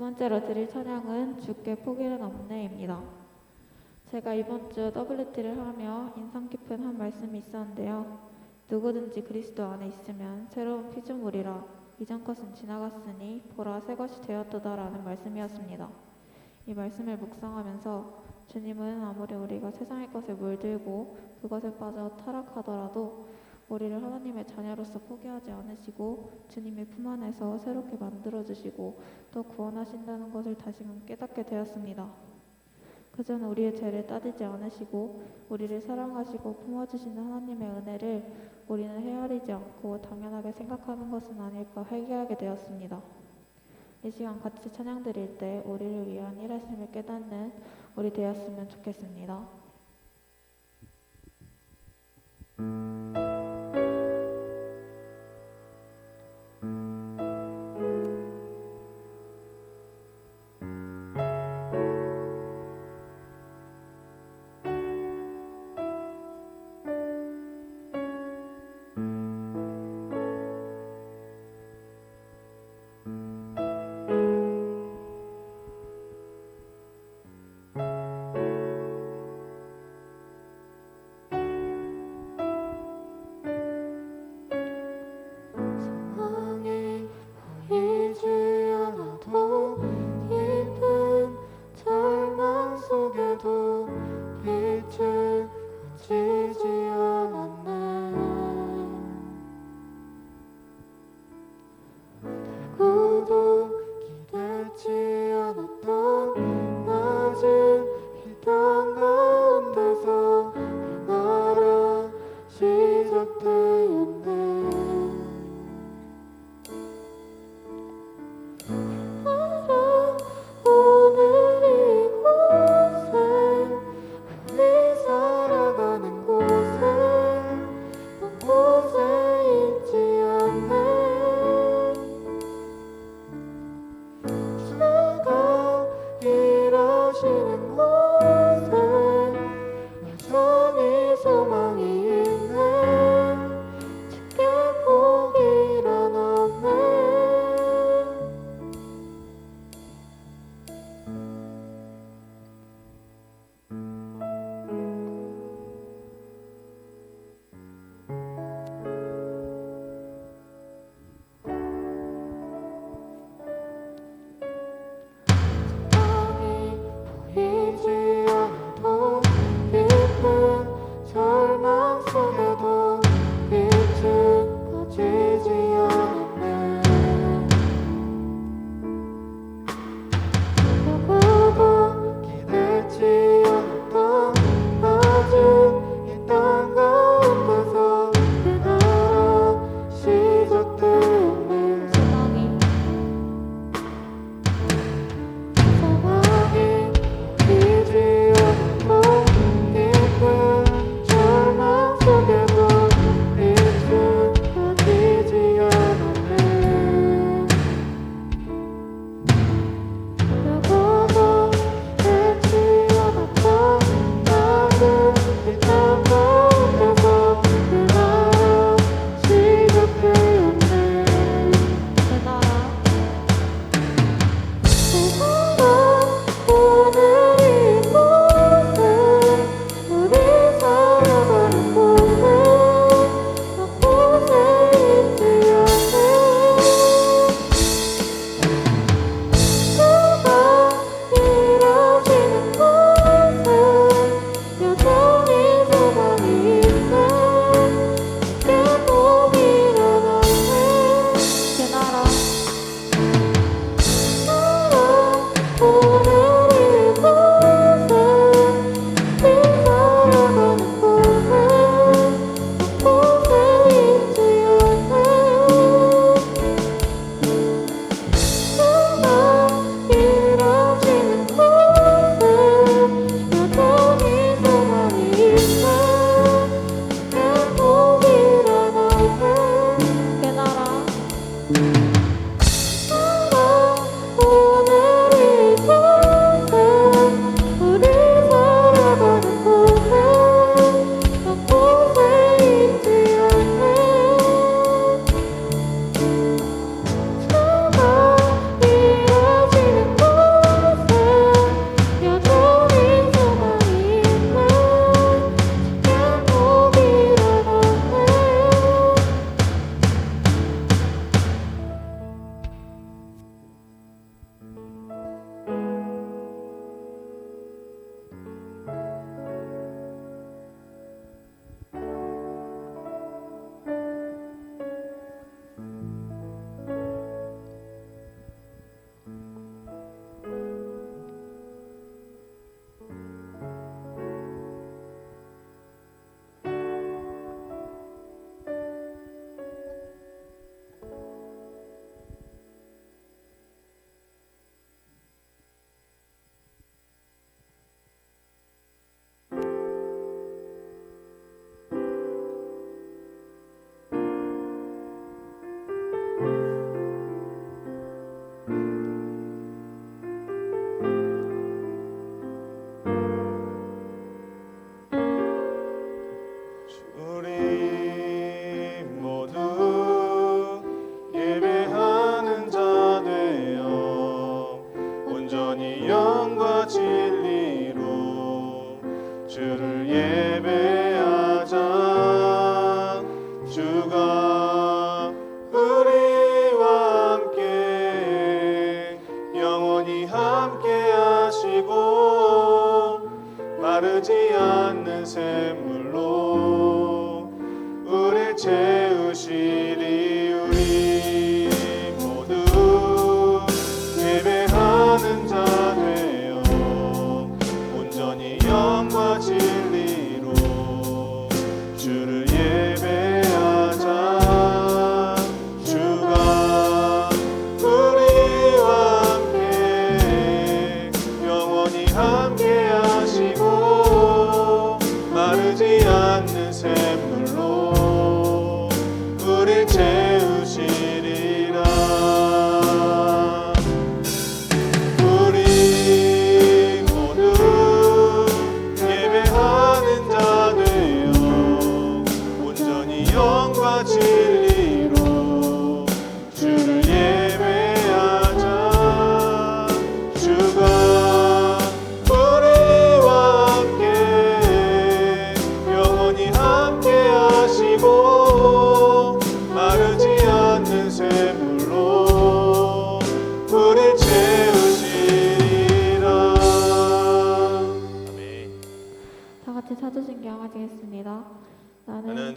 번째로 드릴 찬양은 주께 포기는 없네입니다. 제가 이번 주 WT를 하며 인상 깊은 한 말씀이 있었는데요. 누구든지 그리스도 안에 있으면 새로운 피조물이라 이전 것은 지나갔으니 보라 새 것이 되었도다라는 말씀이었습니다. 이 말씀을 묵상하면서 주님은 아무리 우리가 세상의 것에 물들고 그것에 빠져 타락하더라도 우리를 하나님의 자녀로서 포기하지 않으시고 주님의 품 안에서 새롭게 만들어주시고 또 구원하신다는 것을 다시금 깨닫게 되었습니다. 그전 우리의 죄를 따지지 않으시고 우리를 사랑하시고 품어주시는 하나님의 은혜를 우리는 헤아리지 않고 당연하게 생각하는 것은 아닐까 회개하게 되었습니다. 이 시간 같이 찬양 드릴 때 우리를 위한 일하심을 깨닫는 우리 되었으면 좋겠습니다. 이루어지는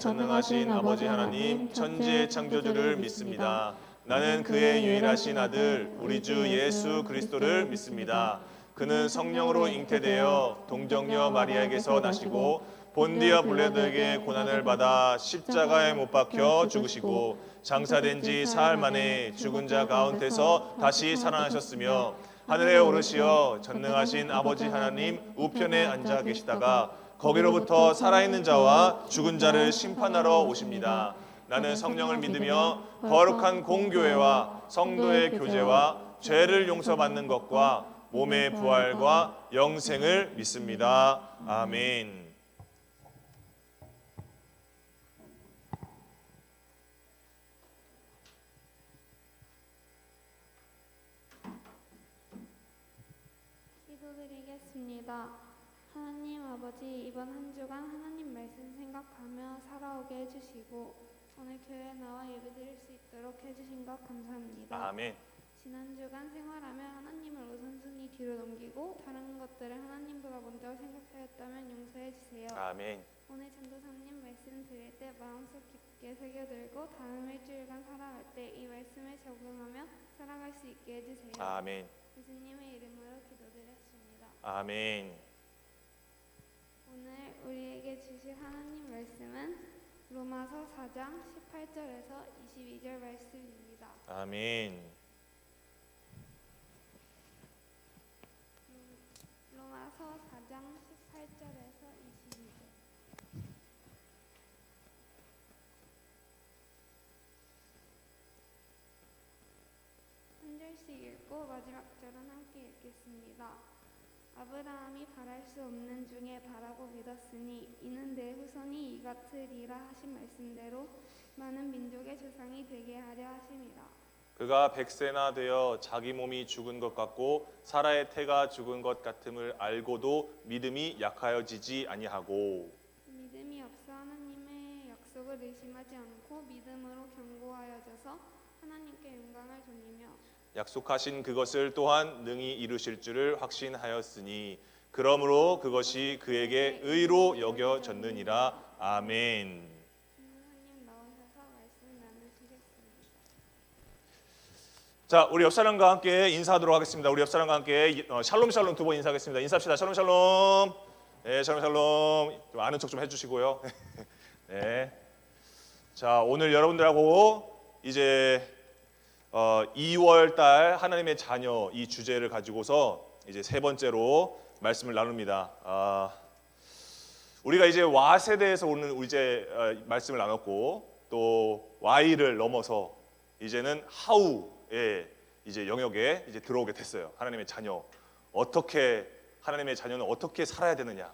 전능하신 아버지 하나님 천지의 창조주를 믿습니다. 나는 그의 유일하신 아들 우리 주 예수 그리스도를 믿습니다. 그는 성령으로 잉태되어 동정녀 마리아에게서 나시고 본디어 빌라도에게 고난을 받아 십자가에 못 박혀 죽으시고 장사된 지 사흘 만에 죽은 자 가운데서 다시 살아나셨으며 하늘에 오르시어 전능하신 아버지 하나님 우편에 앉아 계시다가 거기로부터 살아있는 자와 죽은 자를 심판하러 오십니다. 나는 성령을 믿으며 거룩한 공교회와 성도의 교제와 죄를 용서받는 것과 몸의 부활과 영생을 믿습니다. 아멘. 기도드리겠습니다. 하나님 아버지, 이번 한 주간 하나님 말씀 생각하며 살아오게 해주시고 오늘 교회에 나와 예배드릴 수 있도록 해주신 것 감사합니다. 아멘. 지난 주간 생활하며 하나님을 우선순위 뒤로 넘기고 다른 것들을 하나님보다 먼저 생각하였다면 용서해 주세요. 아멘. 오늘 전도사님 말씀 드릴 때 마음속 깊게 새겨들고 다음 일주일간 살아갈 때 이 말씀을 적용하며 살아갈 수 있게 해주세요. 아멘. 예수님의 이름으로 기도드렸습니다. 아멘. 오늘 우리에게 주실 하나님 말씀은 로마서 4장 18절에서 22절 말씀입니다. 아멘. 로마서 4장 18절에서 22절. 한 절씩 읽고 마지막 절은 함께 읽겠습니다. 아브라함이 바랄 수 없는 중에 바라고 믿었으니 이는 내 후손이 이 같으리라 하신 말씀대로 많은 민족의 조상이 되게 하려 하심이라. 그가 100세나 되어 자기 몸이 죽은 것 같고 사라의 태가 죽은 것 같음을 알고도 믿음이 약하여지지 아니하고 믿음이 없어 하나님의 약속을 의심하지 않고 믿음으로 견고하여져서 하나님께 영광을 돌리며 약속하신 그것을 또한 능히 이루실 줄을 확신하였으니 그러므로 그것이 그에게 의로 여겨졌느니라. 아멘. 하나님 나오셔서 말씀 나누시겠습니다. 자, 우리 옆 사람과 함께 인사하도록 하겠습니다. 우리 옆 사람과 함께 샬롬 샬롬 두 번 인사하겠습니다. 인사합시다. 샬롬 샬롬. 네, 샬롬 샬롬. 좀 아는 척 좀 해주시고요. 네. 자, 오늘 여러분들하고 이제 2월 달 하나님의 자녀 이 주제를 가지고서 이제 세 번째로 말씀을 나눕니다. 우리가 이제 와 세대에서 오는 이제 말씀을 나눴고 또 Y를 넘어서 이제는 하우의 이제 영역에 이제 들어오게 됐어요. 하나님의 자녀 하나님의 자녀는 어떻게 살아야 되느냐,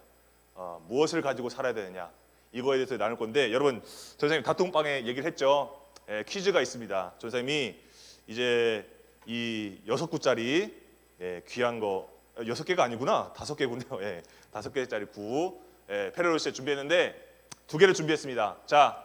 무엇을 가지고 살아야 되느냐 이거에 대해서 나눌 건데 여러분 전사님 다통방에 얘기를 했죠. 퀴즈가 있습니다. 전사님이 이제 이 6구짜리 귀한 거 6개가 아니구나 5개군요. 5개짜리 구 페레로시에 준비했는데 2개를 준비했습니다. 자,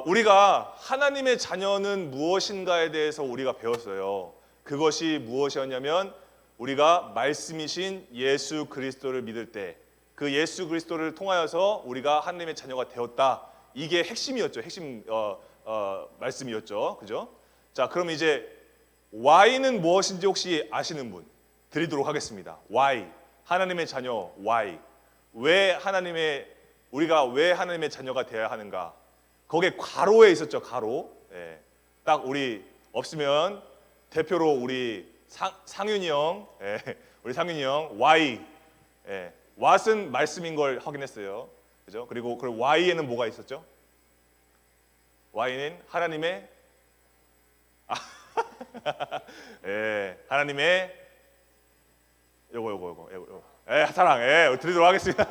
우리가 하나님의 자녀는 무엇인가에 대해서 우리가 배웠어요. 그것이 무엇이었냐면 우리가 말씀이신 예수 그리스도를 믿을 때 그 예수 그리스도를 통하여서 우리가 하나님의 자녀가 되었다. 이게 핵심이었죠. 핵심 말씀이었죠. 그죠? 자, 그럼 이제 Y는 무엇인지 혹시 아시는 분 드리도록 하겠습니다. Y, 하나님의 자녀 Y. 우리가 왜 하나님의 자녀가 되어야 하는가? 거기에 괄호에 있었죠. 괄호. 딱 우리 없으면 대표로 우리 상윤이 형, 우리 상윤이 형 Y. What은 말씀인 걸 확인했어요. 그죠? 그리고 그 Y에는 뭐가 있었죠? Y는 하나님의 하나님의 요거 사랑 드리도록 하겠습니다.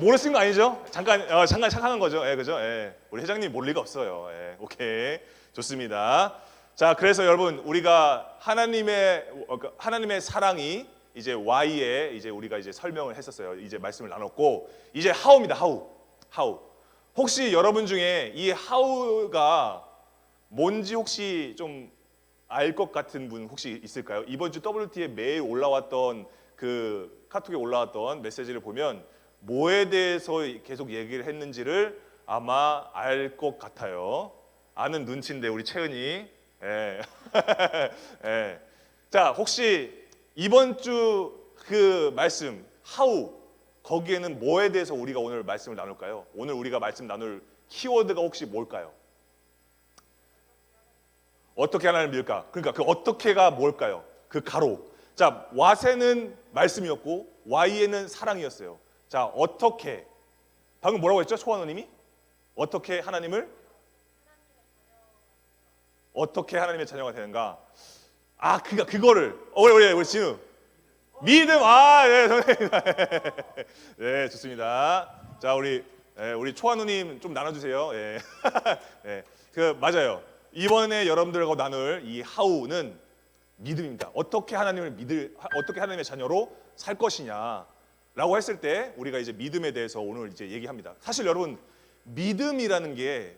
모르신 거 아니죠? 잠깐 착각한 거죠. 그죠? 우리 회장님 모를 리가 없어요. 오케이, 좋습니다. 자, 그래서 여러분 우리가 하나님의 사랑이 이제 Y에 이제 우리가 이제 설명을 했었어요. 이제 말씀을 나눴고 이제 How입니다. How. 혹시 여러분 중에 이 How가 뭔지 혹시 좀 알 것 같은 분 혹시 있을까요? 이번 주 WT에 매일 올라왔던 그 카톡에 올라왔던 메시지를 보면 뭐에 대해서 계속 얘기를 했는지를 아마 알 것 같아요. 아는 눈치인데 우리 채은이. 예. 예. 자, 혹시 이번 주 그 말씀 하우 거기에는 뭐에 대해서 우리가 오늘 말씀을 나눌까요? 오늘 우리가 말씀 나눌 키워드가 혹시 뭘까요? 어떻게 하나님을 믿을까? 그러니까 그 어떻게가 뭘까요? 그 가로. 자, 와세는 말씀이었고 Y에는 사랑이었어요. 자, 어떻게? 방금 뭐라고 했죠? 초원호님이? 어떻게 하나님을? 어떻게 하나님의 자녀가 되는가? 아, 그거를. 우리 진우. 믿음. 아, 네, 선생님. 네, 좋습니다. 자, 우리 초한우님 좀 나눠주세요. 예. 네, 맞아요. 이번에 여러분들하고 나눌 이 하우는 믿음입니다. 어떻게 하나님의 자녀로 살 것이냐라고 했을 때 우리가 이제 믿음에 대해서 오늘 이제 얘기합니다. 사실 여러분 믿음이라는 게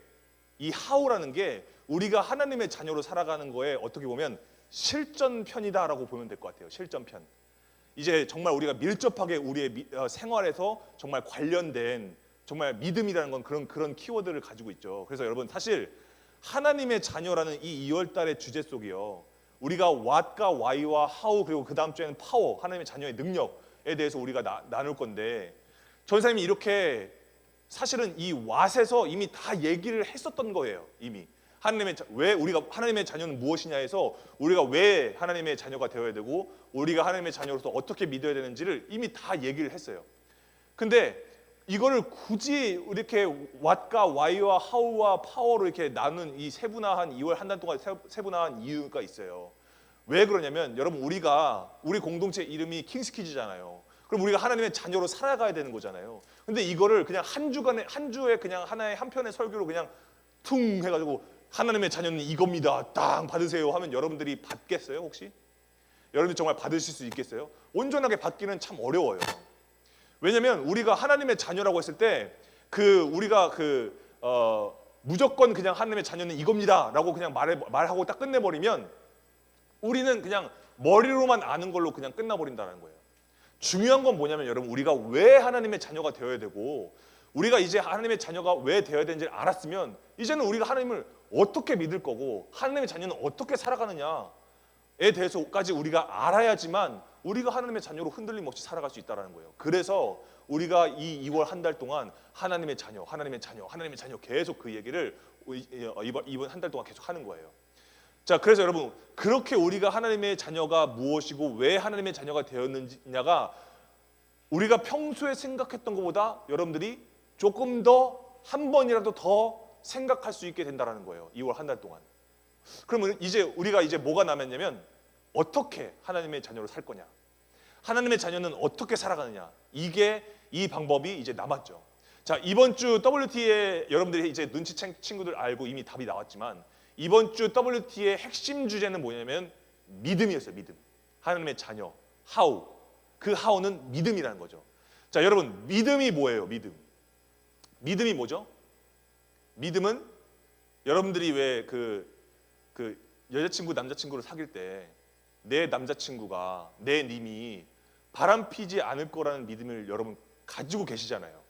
이 하우라는 게 우리가 하나님의 자녀로 살아가는 거에 어떻게 보면 실전편이다라고 보면 될 것 같아요. 실전편. 이제 정말 우리가 밀접하게 우리의 생활에서 정말 관련된 정말 믿음이라는 건 그런 키워드를 가지고 있죠. 그래서 여러분 사실 하나님의 자녀라는 이 2월달의 주제 속이요. 우리가 what과 why와 how 그리고 그 다음 주에는 power 하나님의 자녀의 능력에 대해서 우리가 나눌 건데 전사님이 이렇게 사실은 이 what에서 이미 다 얘기를 했었던 거예요. 이미. 왜 우리가 하나님의 자녀는 무엇이냐 해서 우리가 왜 하나님의 자녀가 되어야 되고 우리가 하나님의 자녀로서 어떻게 믿어야 되는지를 이미 다 얘기를 했어요. 근데 이거를 굳이 이렇게 what과 why와 how와 power로 이렇게 나눈 이 세분화한 2월 한 달 동안 세분화한 이유가 있어요. 왜 그러냐면 여러분 우리 공동체 이름이 킹스키즈잖아요. 그럼 우리가 하나님의 자녀로 살아가야 되는 거잖아요. 근데 이거를 그냥 한 주에 그냥 하나의 한 편의 설교로 그냥 퉁 해가지고 하나님의 자녀는 이겁니다. 땅 받으세요 하면 여러분들이 받겠어요 혹시? 여러분들 정말 받으실 수 있겠어요? 온전하게 받기는 참 어려워요. 왜냐하면 우리가 하나님의 자녀라고 했을 때 우리가 무조건 그냥 하나님의 자녀는 이겁니다라고 그냥 말하고 딱 끝내버리면 우리는 그냥 머리로만 아는 걸로 그냥 끝나버린다는 거예요. 중요한 건 뭐냐면 여러분 우리가 왜 하나님의 자녀가 되어야 되고 우리가 이제 하나님의 자녀가 왜 되어야 되는지를 알았으면 이제는 우리가 하나님을 어떻게 믿을 거고 하나님의 자녀는 어떻게 살아가느냐에 대해서까지 우리가 알아야지만 우리가 하나님의 자녀로 흔들림 없이 살아갈 수 있다는 거예요. 그래서 우리가 이 2월 한 달 동안 하나님의 자녀 계속 그 얘기를 이번 한 달 동안 계속 하는 거예요. 자, 그래서 여러분 그렇게 우리가 하나님의 자녀가 무엇이고 왜 하나님의 자녀가 되었느냐가 우리가 평소에 생각했던 것보다 여러분들이 조금 더 한 번이라도 더 생각할 수 있게 된다는 거예요. 2월 한 달 동안. 그러면 이제 우리가 뭐가 남았냐면 어떻게 하나님의 자녀로 살 거냐, 하나님의 자녀는 어떻게 살아가느냐, 이 방법이 이제 남았죠. 자, 이번 주 WT에 여러분들이 이제 눈치챈 친구들 알고 이미 답이 나왔지만 이번 주 WT의 핵심 주제는 뭐냐면 믿음이었어요. 믿음. 하나님의 자녀. how. 그 how는 믿음이라는 거죠. 자, 여러분 믿음이 뭐예요? 믿음이 뭐죠? 믿음은 여러분들이 왜 그 여자친구 남자친구를 사귈 때 내 남자친구가 내 님이 바람 피지 않을 거라는 믿음을 여러분 가지고 계시잖아요.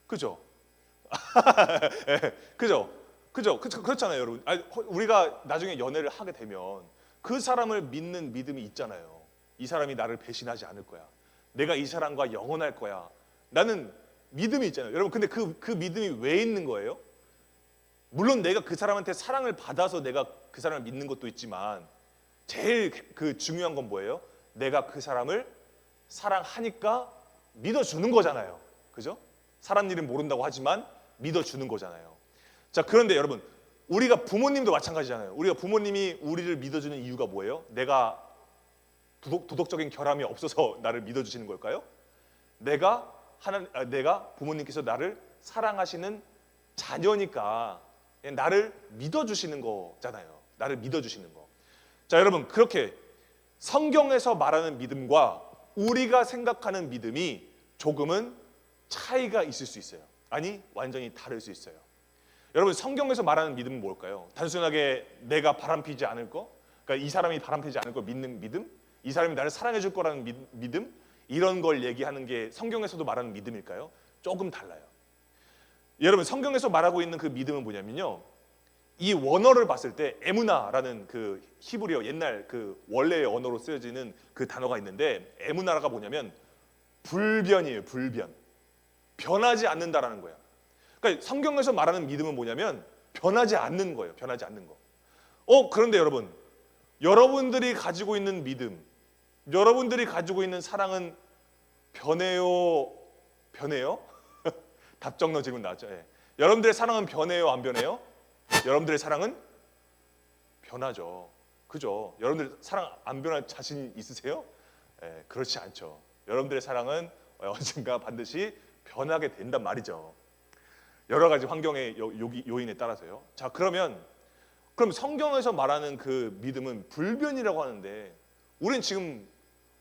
그죠? 그죠? 그렇잖아요, 여러분. 우리가 나중에 연애를 하게 되면 그 사람을 믿는 믿음이 있잖아요. 이 사람이 나를 배신하지 않을 거야. 내가 이 사람과 영원할 거야. 나는 믿음이 있잖아요. 여러분, 근데 그 믿음이 왜 있는 거예요? 물론 내가 그 사람한테 사랑을 받아서 내가 그 사람을 믿는 것도 있지만 제일 중요한 건 뭐예요? 내가 그 사람을 사랑하니까 믿어주는 거잖아요. 그죠? 사람 일은 모른다고 하지만 믿어주는 거잖아요. 자, 그런데 여러분 우리가 부모님도 마찬가지잖아요. 우리가 부모님이 우리를 믿어주는 이유가 뭐예요? 내가 도덕적인 결함이 없어서 나를 믿어주시는 걸까요? 내가 부모님께서 나를 사랑하시는 자녀니까 나를 믿어주시는 거잖아요. 나를 믿어주시는 거. 자, 여러분 그렇게 성경에서 말하는 믿음과 우리가 생각하는 믿음이 조금은 차이가 있을 수 있어요. 아니, 완전히 다를 수 있어요. 여러분 성경에서 말하는 믿음은 뭘까요? 단순하게 내가 바람피지 않을 거, 그러니까 이 사람이 바람피지 않을 걸 믿는 믿음, 이 사람이 나를 사랑해 줄 거라는 믿음, 이런 걸 얘기하는 게 성경에서도 말하는 믿음일까요? 조금 달라요. 여러분, 성경에서 말하고 있는 그 믿음은 뭐냐면요, 이 원어를 봤을 때 에무나라는 그 히브리어 옛날 그 원래의 언어로 쓰여지는 그 단어가 있는데, 에무나가 뭐냐면 불변이에요. 불변. 변하지 않는다라는 거야. 그러니까 성경에서 말하는 믿음은 뭐냐면 변하지 않는 거예요. 변하지 않는 거. 그런데 여러분, 여러분들이 가지고 있는 믿음, 여러분들이 가지고 있는 사랑은 변해요? 변해요? 답정너 질문 나왔죠. 예. 여러분들의 사랑은 변해요? 안 변해요? 여러분들의 사랑은 변하죠. 그죠? 여러분들 사랑 안 변할 자신 있으세요? 예, 그렇지 않죠. 여러분들의 사랑은 언젠가 반드시 변하게 된단 말이죠. 여러 가지 환경의 요인에 따라서요. 자, 그럼 성경에서 말하는 그 믿음은 불변이라고 하는데, 우린 지금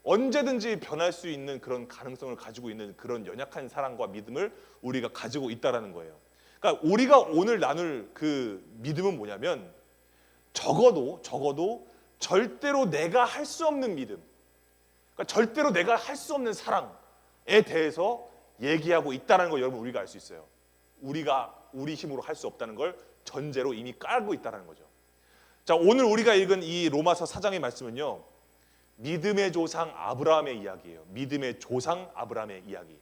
언제든지 변할 수 있는 그런 가능성을 가지고 있는 그런 연약한 사랑과 믿음을 우리가 가지고 있다라는 거예요. 그러니까 우리가 오늘 나눌 그 믿음은 뭐냐면, 적어도 절대로 내가 할 수 없는 믿음, 그러니까 절대로 내가 할 수 없는 사랑에 대해서 얘기하고 있다는 걸 여러분 우리가 알 수 있어요. 우리가 우리 힘으로 할 수 없다는 걸 전제로 이미 깔고 있다는 거죠. 자, 오늘 우리가 읽은 이 로마서 4장의 말씀은요, 믿음의 조상 아브라함의 이야기예요. 믿음의 조상 아브라함의 이야기.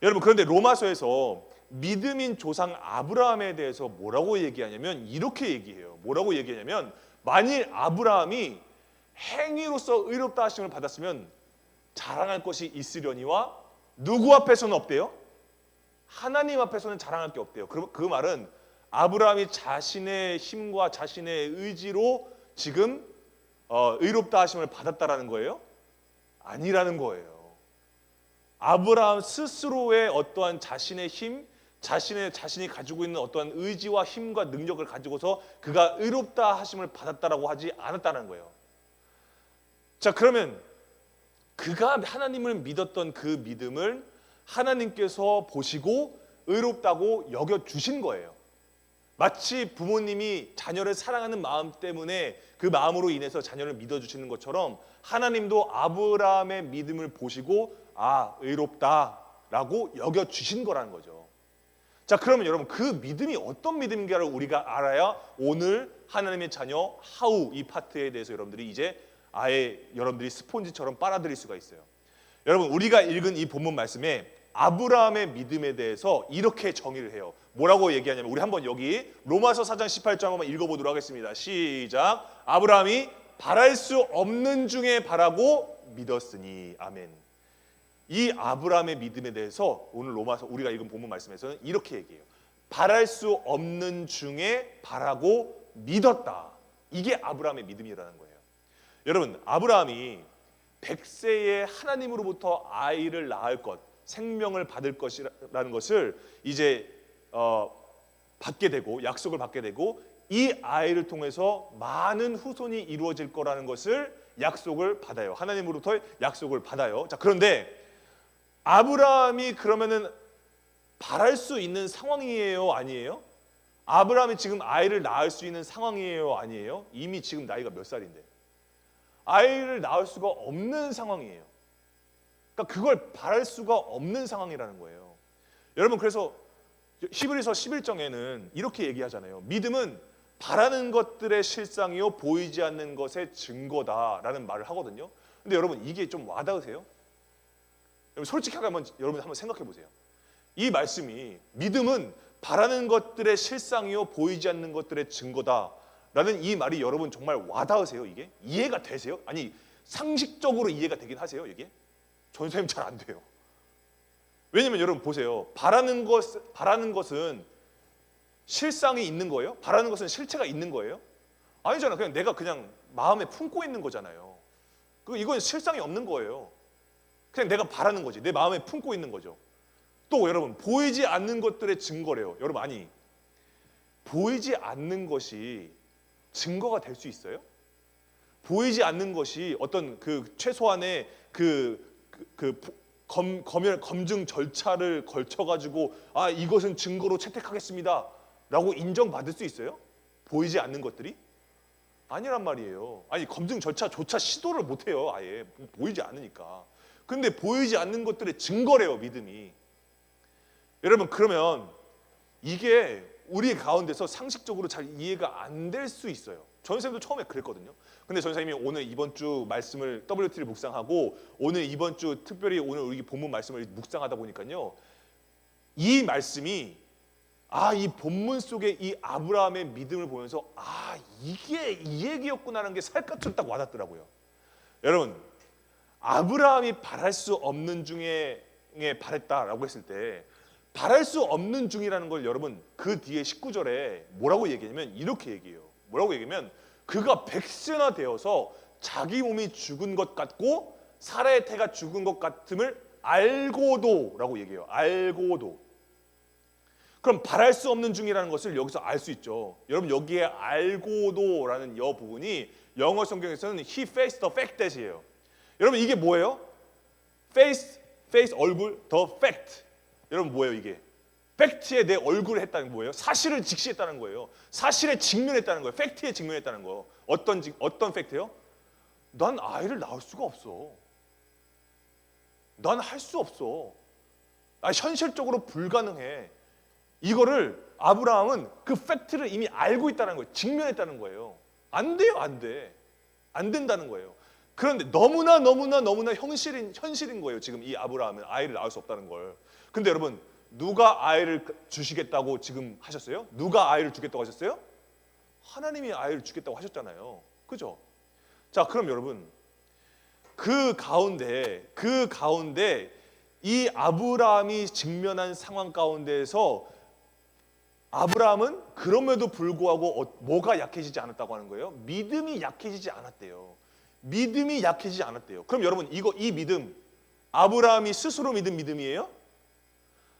여러분, 그런데 로마서에서 믿음인 조상 아브라함에 대해서 뭐라고 얘기하냐면 이렇게 얘기해요. 뭐라고 얘기하냐면, 만일 아브라함이 행위로서 의롭다 하심을 받았으면 자랑할 것이 있으려니와 누구 앞에서는 없대요? 하나님 앞에서는 자랑할 게 없대요. 그 말은 아브라함이 자신의 힘과 자신의 의지로 지금 의롭다 하심을 받았다라는 거예요? 아니라는 거예요. 아브라함 스스로의 어떠한 자신의 힘, 자신이 가지고 있는 어떠한 의지와 힘과 능력을 가지고서 그가 의롭다 하심을 받았다라고 하지 않았다는 거예요. 자, 그러면 그가 하나님을 믿었던 그 믿음을 하나님께서 보시고 의롭다고 여겨주신 거예요. 마치 부모님이 자녀를 사랑하는 마음 때문에 그 마음으로 인해서 자녀를 믿어주시는 것처럼, 하나님도 아브라함의 믿음을 보시고 의롭다라고 여겨주신 거라는 거죠. 자, 그러면 여러분, 그 믿음이 어떤 믿음인가를 우리가 알아야 오늘 하나님의 자녀 하우 이 파트에 대해서 여러분들이 이제 아예 여러분들이 스폰지처럼 빨아들일 수가 있어요. 여러분, 우리가 읽은 이 본문 말씀에 아브라함의 믿음에 대해서 이렇게 정의를 해요. 뭐라고 얘기하냐면, 우리 한번 여기 로마서 4장 18절 한번 읽어보도록 하겠습니다. 시작. 아브라함이 바랄 수 없는 중에 바라고 믿었으니. 아멘. 이 아브라함의 믿음에 대해서 오늘 로마서 우리가 읽은 본문 말씀에서는 이렇게 얘기해요. 바랄 수 없는 중에 바라고 믿었다. 이게 아브라함의 믿음이라는 거예요. 여러분, 아브라함이 100세에 하나님으로부터 아이를 낳을 것, 생명을 받을 것이라는 것을 이제 받게 되고, 약속을 받게 되고, 이 아이를 통해서 많은 후손이 이루어질 거라는 것을 약속을 받아요. 하나님으로부터 약속을 받아요. 자, 그런데 아브라함이 그러면은 바랄 수 있는 상황이에요, 아니에요? 아브라함이 지금 아이를 낳을 수 있는 상황이에요, 아니에요? 이미 지금 나이가 몇 살인데 아이를 낳을 수가 없는 상황이에요. 그러니까 그걸 바랄 수가 없는 상황이라는 거예요. 여러분, 그래서 히브리서 11장에는 이렇게 얘기하잖아요. 믿음은 바라는 것들의 실상이요 보이지 않는 것의 증거다라는 말을 하거든요. 근데 여러분, 이게 좀 와닿으세요? 여러분, 솔직하게 여러분 한번 생각해 보세요. 이 말씀이 믿음은 바라는 것들의 실상이요 보이지 않는 것들의 증거다라는 이 말이 여러분 정말 와닿으세요? 이게 이해가 되세요? 아니, 상식적으로 이해가 되긴 하세요? 이게? 전선생님 잘 안 돼요. 왜냐면 여러분 보세요. 바라는 것은 실상이 있는 거예요? 바라는 것은 실체가 있는 거예요? 아니잖아. 그냥 내가 그냥 마음에 품고 있는 거잖아요. 이건 실상이 없는 거예요. 그냥 내가 바라는 거지. 내 마음에 품고 있는 거죠. 또 여러분, 보이지 않는 것들의 증거래요. 여러분, 아니, 보이지 않는 것이 증거가 될 수 있어요? 보이지 않는 것이 어떤 최소한의 검증 절차를 걸쳐가지고 이것은 증거로 채택하겠습니다 라고 인정받을 수 있어요? 보이지 않는 것들이? 아니란 말이에요. 아니, 검증 절차조차 시도를 못해요. 아예 보이지 않으니까. 근데 보이지 않는 것들의 증거래요, 믿음이. 여러분, 그러면 이게 우리 가운데서 상식적으로 잘 이해가 안 될 수 있어요. 전선생님도 처음에 그랬거든요. 근데 전선생님이 오늘 이번 주 말씀을 WT를 묵상하고 오늘 이번 주 특별히 오늘 우리 본문 말씀을 묵상하다 보니까요, 이 말씀이 이 본문 속에 이 아브라함의 믿음을 보면서 이게 이 얘기였구나라는 게 살갗으로 딱 와닿더라고요. 여러분, 아브라함이 바랄 수 없는 중에 바랬다라고 했을 때 바랄 수 없는 중이라는 걸 여러분 그 뒤에 19절에 뭐라고 얘기하냐면 이렇게 얘기해요. 뭐라고 얘기하면 그가 백세나 되어서 자기 몸이 죽은 것 같고 사라의 태가 죽은 것 같음을 알고도라고 얘기해요. 알고도. 그럼 바랄 수 없는 중이라는 것을 여기서 알 수 있죠. 여러분, 여기에 알고도라는 여 부분이 영어 성경에서는 he faced the fact that이에요. 여러분, 이게 뭐예요? face 얼굴, the fact. 여러분, 뭐예요 이게? 팩트에 내 얼굴을 했다는 거예요. 사실을 직시했다는 거예요. 사실에 직면했다는 거예요. 팩트에 직면했다는 거. 어떤 팩트요? 난 아이를 낳을 수가 없어. 난 할 수 없어. 현실적으로 불가능해. 이거를 아브라함은 그 팩트를 이미 알고 있다는 거예요. 직면했다는 거예요. 안 돼요, 안 돼. 안 된다는 거예요. 그런데 너무나 현실인 거예요. 지금 이 아브라함은 아이를 낳을 수 없다는 걸. 근데 여러분, 누가 아이를 주시겠다고 지금 하셨어요? 누가 아이를 주겠다고 하셨어요? 하나님이 아이를 주겠다고 하셨잖아요. 그죠? 자, 그럼 여러분, 그 가운데 이 아브라함이 직면한 상황 가운데에서 아브라함은 그럼에도 불구하고 뭐가 약해지지 않았다고 하는 거예요? 믿음이 약해지지 않았대요. 믿음이 약해지지 않았대요. 그럼 여러분, 이 믿음, 아브라함이 스스로 믿은 믿음이에요?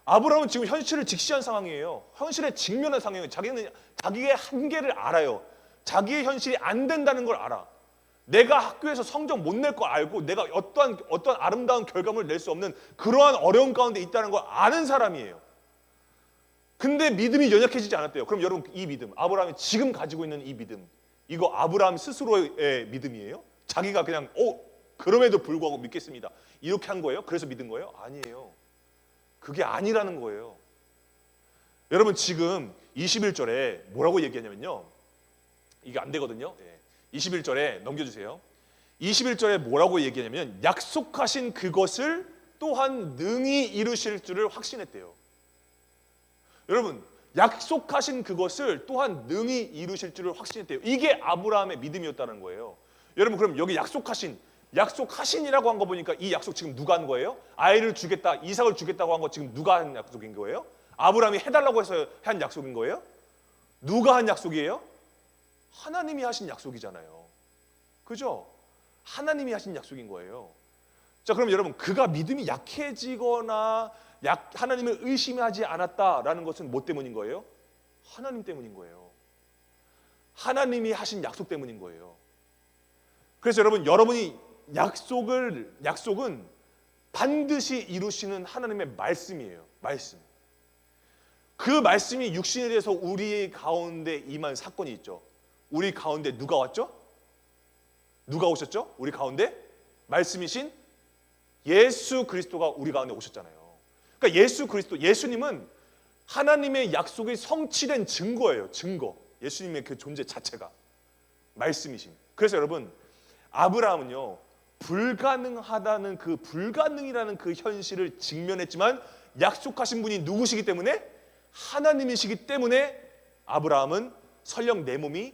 아브라함은 지금 현실을 직시한 상황이에요. 현실에 직면한 상황이에요. 자기는 자기의 한계를 알아요. 자기의 현실이 안 된다는 걸 알아. 내가 학교에서 성적 못 낼 거 알고 내가 어떠한 아름다운 결과물을 낼 수 없는 그러한 어려운 가운데 있다는 걸 아는 사람이에요. 근데 믿음이 연약해지지 않았대요. 그럼 여러분, 이 믿음, 아브라함이 지금 가지고 있는 이 믿음, 이거 아브라함 스스로의 믿음이에요? 자기가 그냥 그럼에도 불구하고 믿겠습니다, 이렇게 한 거예요? 그래서 믿은 거예요? 아니에요. 그게 아니라는 거예요. 여러분, 지금 21절에 뭐라고 얘기하냐면요, 이게 안 되거든요. 21절에 넘겨주세요. 21절에 뭐라고 얘기하냐면 약속하신 그것을 또한 능히 이루실 줄을 확신했대요. 여러분, 약속하신 그것을 또한 능히 이루실 줄을 확신했대요. 이게 아브라함의 믿음이었다는 거예요. 여러분, 그럼 여기 약속하신이라고 한 거 보니까 이 약속 지금 누가 한 거예요? 아이를 주겠다, 이삭을 주겠다고 한 거 지금 누가 한 약속인 거예요? 아브라함이 해달라고 해서 한 약속인 거예요? 누가 한 약속이에요? 하나님이 하신 약속이잖아요. 그죠? 하나님이 하신 약속인 거예요. 자, 그럼 여러분, 그가 믿음이 약해지거나 하나님을 의심하지 않았다라는 것은 뭐 때문인 거예요? 하나님 때문인 거예요. 하나님이 하신 약속 때문인 거예요. 그래서 여러분이 약속은 반드시 이루시는 하나님의 말씀이에요. 말씀. 그 말씀이 육신에 대해서 우리 가운데 임한 사건이 있죠. 우리 가운데 누가 왔죠? 누가 오셨죠? 우리 가운데 말씀이신 예수 그리스도가 우리 가운데 오셨잖아요. 그러니까 예수님은 하나님의 약속이 성취된 증거예요. 증거. 예수님의 그 존재 자체가 말씀이신. 그래서 여러분, 아브라함은요, 불가능하다는 그 불가능이라는 그 현실을 직면했지만 약속하신 분이 누구시기 때문에? 하나님이시기 때문에 아브라함은 설령 내 몸이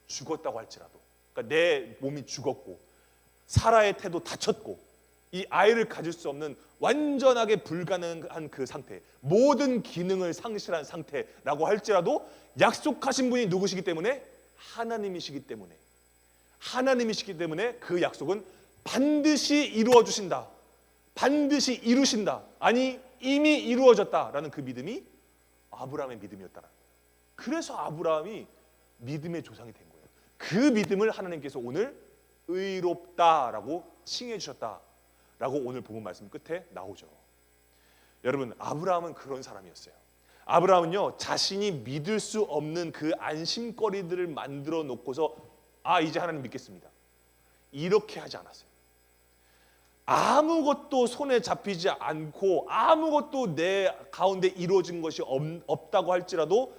죽었다고 할지라도, 그러니까 내 몸이 죽었고 사라의 태도 다쳤고 이 아이를 가질 수 없는 완전하게 불가능한 그 상태, 모든 기능을 상실한 상태라고 할지라도 약속하신 분이 누구시기 때문에? 하나님이시기 때문에 그 약속은 반드시 이루어 주신다, 반드시 이루신다, 아니 이미 이루어졌다라는 그 믿음이 아브라함의 믿음이었다는 거예요. 그래서 아브라함이 믿음의 조상이 된 거예요. 그 믿음을 하나님께서 오늘 의롭다라고 칭해 주셨다라고 오늘 본문 말씀 끝에 나오죠. 여러분, 아브라함은 그런 사람이었어요. 아브라함은요, 자신이 믿을 수 없는 그 안심거리들을 만들어 놓고서 이제 하나님 믿겠습니다, 이렇게 하지 않았어요. 아무것도 손에 잡히지 않고 아무것도 내 가운데 이루어진 것이 없다고 할지라도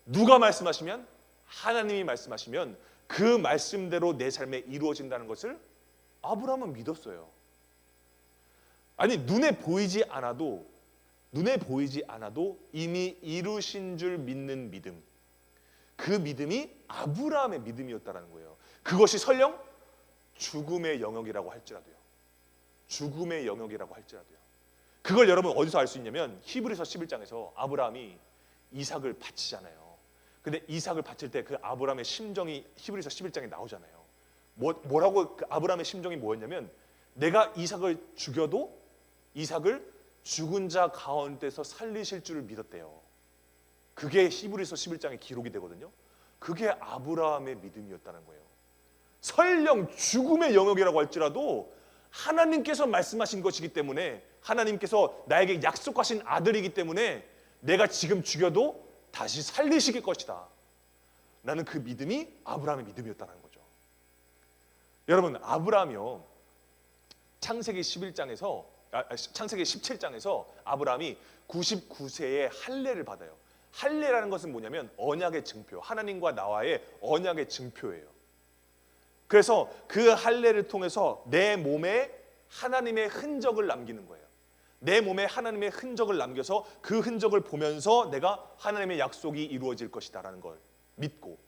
누가 말씀하시면, 하나님이 말씀하시면 그 말씀대로 내 삶에 이루어진다는 것을 아브라함은 믿었어요. 아니 눈에 보이지 않아도 이미 이루신 줄 믿는 믿음, 그 믿음이 아브라함의 믿음이었다는 거예요. 그것이 설령 죽음의 영역이라고 할지라도요. 그걸 여러분 어디서 알 수 있냐면 히브리서 11장에서 아브라함이 이삭을 바치잖아요. 근데 이삭을 바칠 때 그 아브라함의 심정이 히브리서 11장에 나오잖아요. 뭐라고 그 아브라함의 심정이 뭐였냐면, 내가 이삭을 죽여도 이삭을 죽은 자 가운데서 살리실 줄을 믿었대요. 그게 히브리서 11장에 기록이 되거든요. 그게 아브라함의 믿음이었다는 거예요. 설령 죽음의 영역이라고 할지라도 하나님께서 말씀하신 것이기 때문에, 하나님께서 나에게 약속하신 아들이기 때문에 내가 지금 죽여도 다시 살리실 것이다. 나는 그 믿음이 아브라함의 믿음이었다는 거죠. 여러분, 아브라함이요, 창세기 17장에서 아브라함이 99세에 할례를 받아요. 할례라는 것은 뭐냐면 언약의 증표, 하나님과 나와의 언약의 증표예요. 그래서 그 할례를 통해서 내 몸에 하나님의 흔적을 남기는 거예요. 내 몸에 하나님의 흔적을 남겨서 그 흔적을 보면서 내가 하나님의 약속이 이루어질 것이다라는 걸 믿고,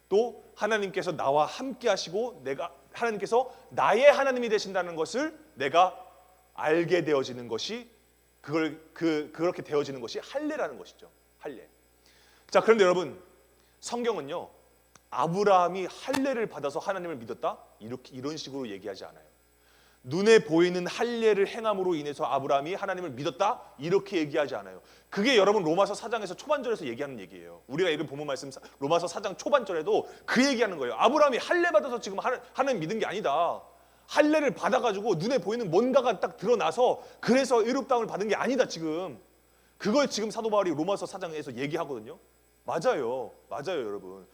또 하나님께서 나와 함께 하시고 하나님께서 나의 하나님이 되신다는 것을 내가 알게 되어지는 것이, 그렇게 되어지는 것이 할례라는 것이죠. 할례. 자, 그런데 여러분, 성경은요, 아브라함이 할례를 받아서 하나님을 믿었다? 이런 식으로 얘기하지 않아요. 눈에 보이는 할례를 행함으로 인해서 아브라함이 하나님을 믿었다? 이렇게 얘기하지 않아요. 그게 여러분 로마서 4장에서 초반절에서 얘기하는 얘기예요. 우리가 읽은 본문 말씀 로마서 4장 초반절에도 그 얘기하는 거예요. 아브라함이 할례 받아서 지금 하나님 믿은 게 아니다. 할례를 받아가지고 눈에 보이는 뭔가가 딱 드러나서 그래서 의롭다움을 받은 게 아니다 지금. 그걸 지금 사도 바울이 로마서 4장에서 얘기하거든요. 맞아요 여러분.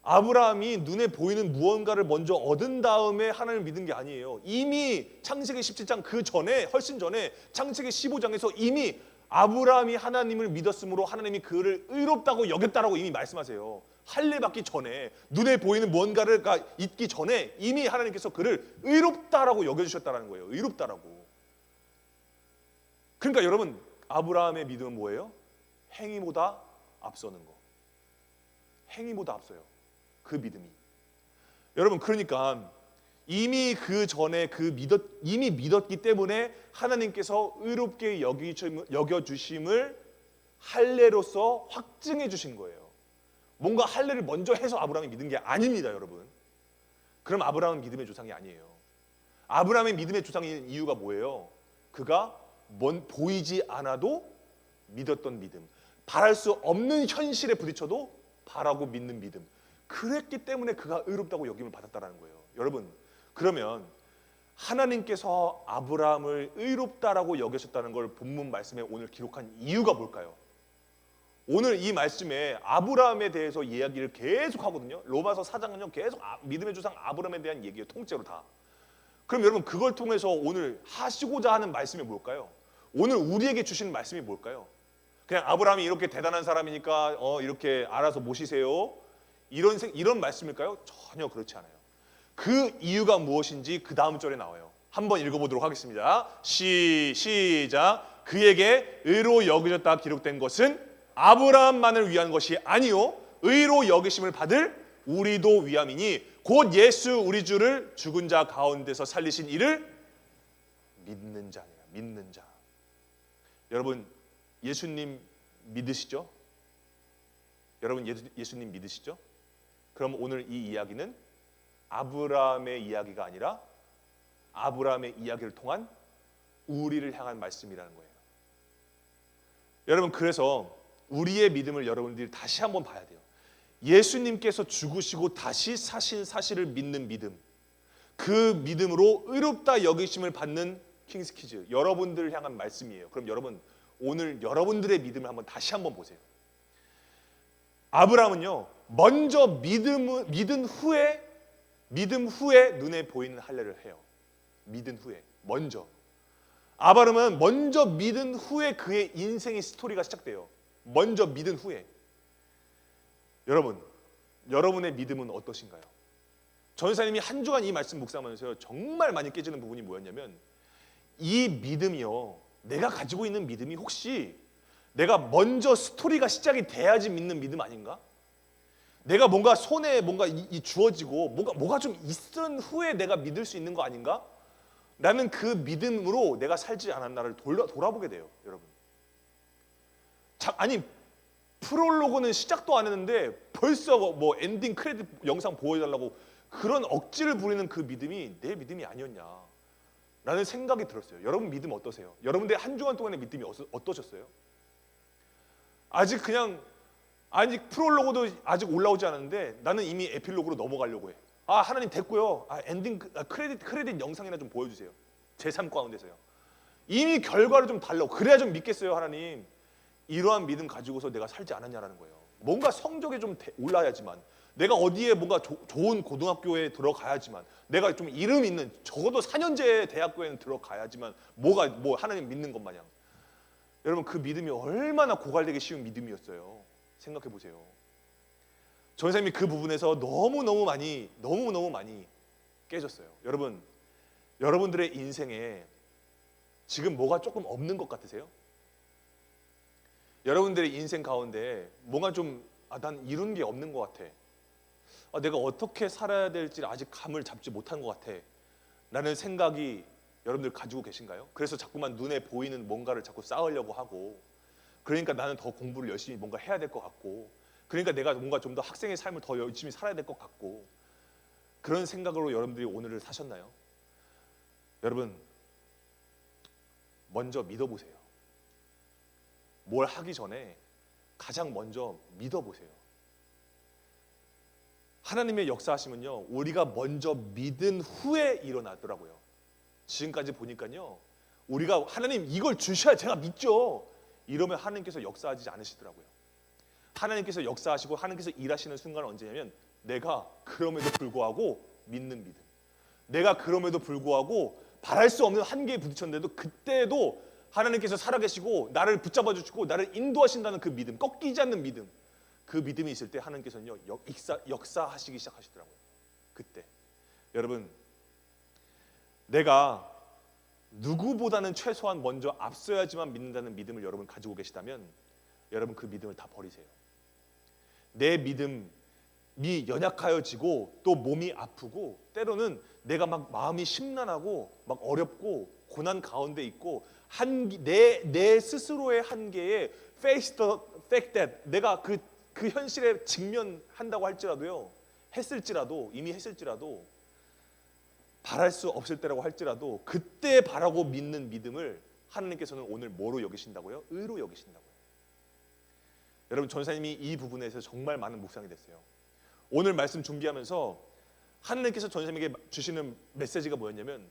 아브라함이 눈에 보이는 무언가를 먼저 얻은 다음에 하나님을 믿은 게 아니에요. 이미 창세기 17장 그 전에, 훨씬 전에 창세기 15장에서 이미 아브라함이 하나님을 믿었으므로 하나님이 그를 의롭다고 여겼다라고 이미 말씀하세요. 할례 받기 전에, 눈에 보이는 무언가를 있기 전에 이미 하나님께서 그를 의롭다라고 여겨주셨다는 거예요. 의롭다라고. 그러니까 여러분, 아브라함의 믿음은 뭐예요? 행위보다 앞서는 거. 행위보다 앞서요. 그 믿음이. 여러분, 그러니까 이미 그 전에 이미 믿었기 때문에 하나님께서 의롭게 여겨주심을 할례로서 확증해 주신 거예요. 뭔가 할례를 먼저 해서 아브라함이 믿은 게 아닙니다, 여러분. 그럼 아브라함은 믿음의 조상이 아니에요. 아브라함의 믿음의 조상인 이유가 뭐예요? 그가 보이지 않아도 믿었던 믿음, 바랄 수 없는 현실에 부딪혀도 바라고 믿는 믿음. 그랬기 때문에 그가 의롭다고 여김을 받았다는 거예요. 여러분, 그러면 하나님께서 아브라함을 의롭다라고 여기셨다는 걸 본문 말씀에 오늘 기록한 이유가 뭘까요? 오늘 이 말씀에 아브라함에 대해서 이야기를 계속 하거든요. 로마서 4장은요 계속 믿음의 조상 아브라함에 대한 얘기예요. 통째로 다. 그럼 여러분, 그걸 통해서 오늘 하시고자 하는 말씀이 뭘까요? 오늘 우리에게 주시는 말씀이 뭘까요? 그냥 아브라함이 이렇게 대단한 사람이니까 이렇게 알아서 모시세요, 이런 말씀일까요? 전혀 그렇지 않아요. 그 이유가 무엇인지 그 다음 절에 나와요. 한번 읽어보도록 하겠습니다. 시작. 그에게 의로 여겨졌다 기록된 것은 아브라함만을 위한 것이 아니요 의로 여기심을 받을 우리도 위함이니 곧 예수 우리 주를 죽은 자 가운데서 살리신 이를 믿는 자니라. 믿는 자. 여러분, 예수님 믿으시죠? 여러분, 예수님 믿으시죠? 그럼 오늘 이 이야기는 아브라함의 이야기가 아니라 아브라함의 이야기를 통한 우리를 향한 말씀이라는 거예요. 여러분, 그래서 우리의 믿음을 여러분들이 다시 한번 봐야 돼요. 예수님께서 죽으시고 다시 사신 사실을 믿는 믿음, 그 믿음으로 의롭다 여기심을 받는 킹스키즈, 여러분들을 향한 말씀이에요. 그럼 여러분, 오늘 여러분들의 믿음을 다시 한번 보세요. 아브라함은요, 먼저 믿은 후에 눈에 보이는 할례를 해요. 믿은 후에 먼저. 아브라함은 먼저 믿은 후에 그의 인생의 스토리가 시작돼요. 먼저 믿은 후에. 여러분, 여러분의 믿음은 어떠신가요? 전사님이 한 주간 이 말씀 묵상하면서 정말 많이 깨지는 부분이 뭐였냐면, 이 믿음이요, 내가 가지고 있는 믿음이 혹시 내가 먼저 스토리가 시작이 돼야지 믿는 믿음 아닌가? 내가 뭔가 손에 뭔가 주어지고 뭐가 좀 있은 후에 내가 믿을 수 있는 거 아닌가? 나는 그 믿음으로 내가 살지 않았나를 돌아보게 돼요, 여러분. 아니, 프롤로그는 시작도 안 했는데 벌써 뭐 엔딩 크레딧 영상 보여달라고 그런 억지를 부리는 그 믿음이 내 믿음이 아니었냐 라는 생각이 들었어요. 여러분 믿음 어떠세요? 여러분들 한 주간 동안의 믿음이 어떠셨어요? 아직 프롤로그도 아직 올라오지 않았는데 나는 이미 에필로그로 넘어가려고 해. 하나님 됐고요. 엔딩 크레딧 영상이나 좀 보여주세요. 제 삶 가운데서요. 이미 결과를 좀 달라고, 그래야 좀 믿겠어요, 하나님. 이러한 믿음 가지고서 내가 살지 않았냐라는 거예요. 뭔가 성적에 좀 올라야지만, 내가 어디에 뭔가 좋은 고등학교에 들어가야지만, 내가 좀 이름 있는 적어도 4년제 대학교에는 들어가야지만 뭐 하나님 믿는 것 마냥. 여러분, 그 믿음이 얼마나 고갈되기 쉬운 믿음이었어요. 생각해 보세요. 전사님이 그 부분에서 너무너무 많이 깨졌어요. 여러분, 여러분들의 인생에 지금 뭐가 조금 없는 것 같으세요? 여러분들의 인생 가운데 뭔가 좀 난 이룬 게 없는 것 같아. 내가 어떻게 살아야 될지 아직 감을 잡지 못한 것 같아 라는 생각이 여러분들 가지고 계신가요? 그래서 자꾸만 눈에 보이는 뭔가를 자꾸 쌓으려고 하고, 그러니까 나는 더 공부를 열심히 뭔가 해야 될 것 같고, 그러니까 내가 뭔가 좀 더 학생의 삶을 더 열심히 살아야 될 것 같고, 그런 생각으로 여러분들이 오늘을 사셨나요? 여러분, 먼저 믿어보세요. 뭘 하기 전에 가장 먼저 믿어보세요. 하나님의 역사하심은요, 우리가 먼저 믿은 후에 일어나더라고요. 지금까지 보니까요, 우리가 하나님 이걸 주셔야 제가 믿죠, 이러면 하나님께서 역사하지 않으시더라고요. 하나님께서 역사하시고 하나님께서 일하시는 순간은 언제냐면, 내가 그럼에도 불구하고 믿는 믿음, 내가 그럼에도 불구하고 바랄 수 없는 한계에 부딪혔는데도 그때도 하나님께서 살아계시고 나를 붙잡아 주시고 나를 인도하신다는 그 믿음, 꺾이지 않는 믿음, 그 믿음이 있을 때 하나님께서는요, 역사하시기 시작하시더라고요. 그때 여러분, 내가 누구보다는 최소한 먼저 앞서야지만 믿는다는 믿음을 여러분 가지고 계시다면, 여러분 그 믿음을 다 버리세요. 내 믿음이 연약하여지고 또 몸이 아프고, 때로는 내가 막 마음이 심란하고 막 어렵고 고난 가운데 있고, 내 스스로의 한계에 face the fact that 내가 그 현실에 직면한다고 할지라도요, 이미 했을지라도, 바랄 수 없을 때라고 할지라도 그때 바라고 믿는 믿음을 하나님께서는 오늘 뭐로 여기신다고요? 의로 여기신다고요. 여러분, 전사님이 이 부분에서 정말 많은 묵상이 됐어요. 오늘 말씀 준비하면서 하나님께서 전사님에게 주시는 메시지가 뭐였냐면,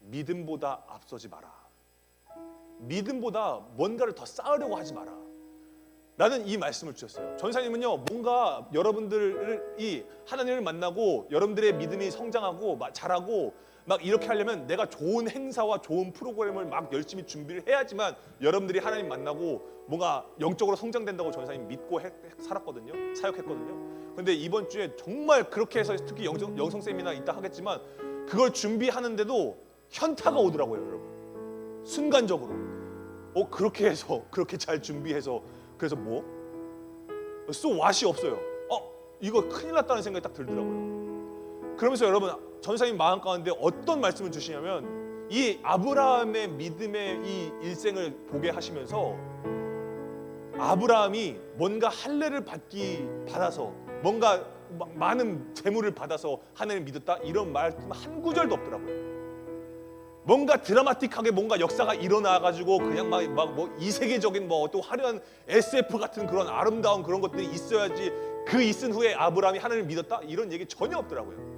믿음보다 앞서지 마라. 믿음보다 뭔가를 더 쌓으려고 하지 마라. 라는 이 말씀을 주셨어요. 전사님은요, 뭔가 여러분들이 하나님을 만나고 여러분들의 믿음이 성장하고 자라고 막 이렇게 하려면 내가 좋은 행사와 좋은 프로그램을 막 열심히 준비를 해야지만 여러분들이 하나님 만나고 뭔가 영적으로 성장된다고 전사님 믿고 살았거든요. 사역했거든요. 근데 이번 주에 정말 그렇게 해서 특히 영성 세미나 있다 하겠지만, 그걸 준비하는데도 현타가 오더라고요, 여러분. 순간적으로. 그렇게 해서 그렇게 잘 준비해서, 그래서 so what이 없어요. 이거 큰일 났다는 생각이 딱 들더라고요. 그러면서 여러분, 전사님 마음 가운데 어떤 말씀을 주시냐면, 이 아브라함의 믿음의 이 일생을 보게 하시면서, 아브라함이 뭔가 할례를 받아서 뭔가 많은 재물을 받아서 하나님을 믿었다, 이런 말씀 한 구절도 없더라고요. 뭔가 드라마틱하게 뭔가 역사가 일어나가지고 그냥 막 이세계적인 또 화려한 SF 같은 그런 아름다운 그런 것들이 있어야지, 그 있은 후에 아브라함이 하나님을 믿었다, 이런 얘기 전혀 없더라고요.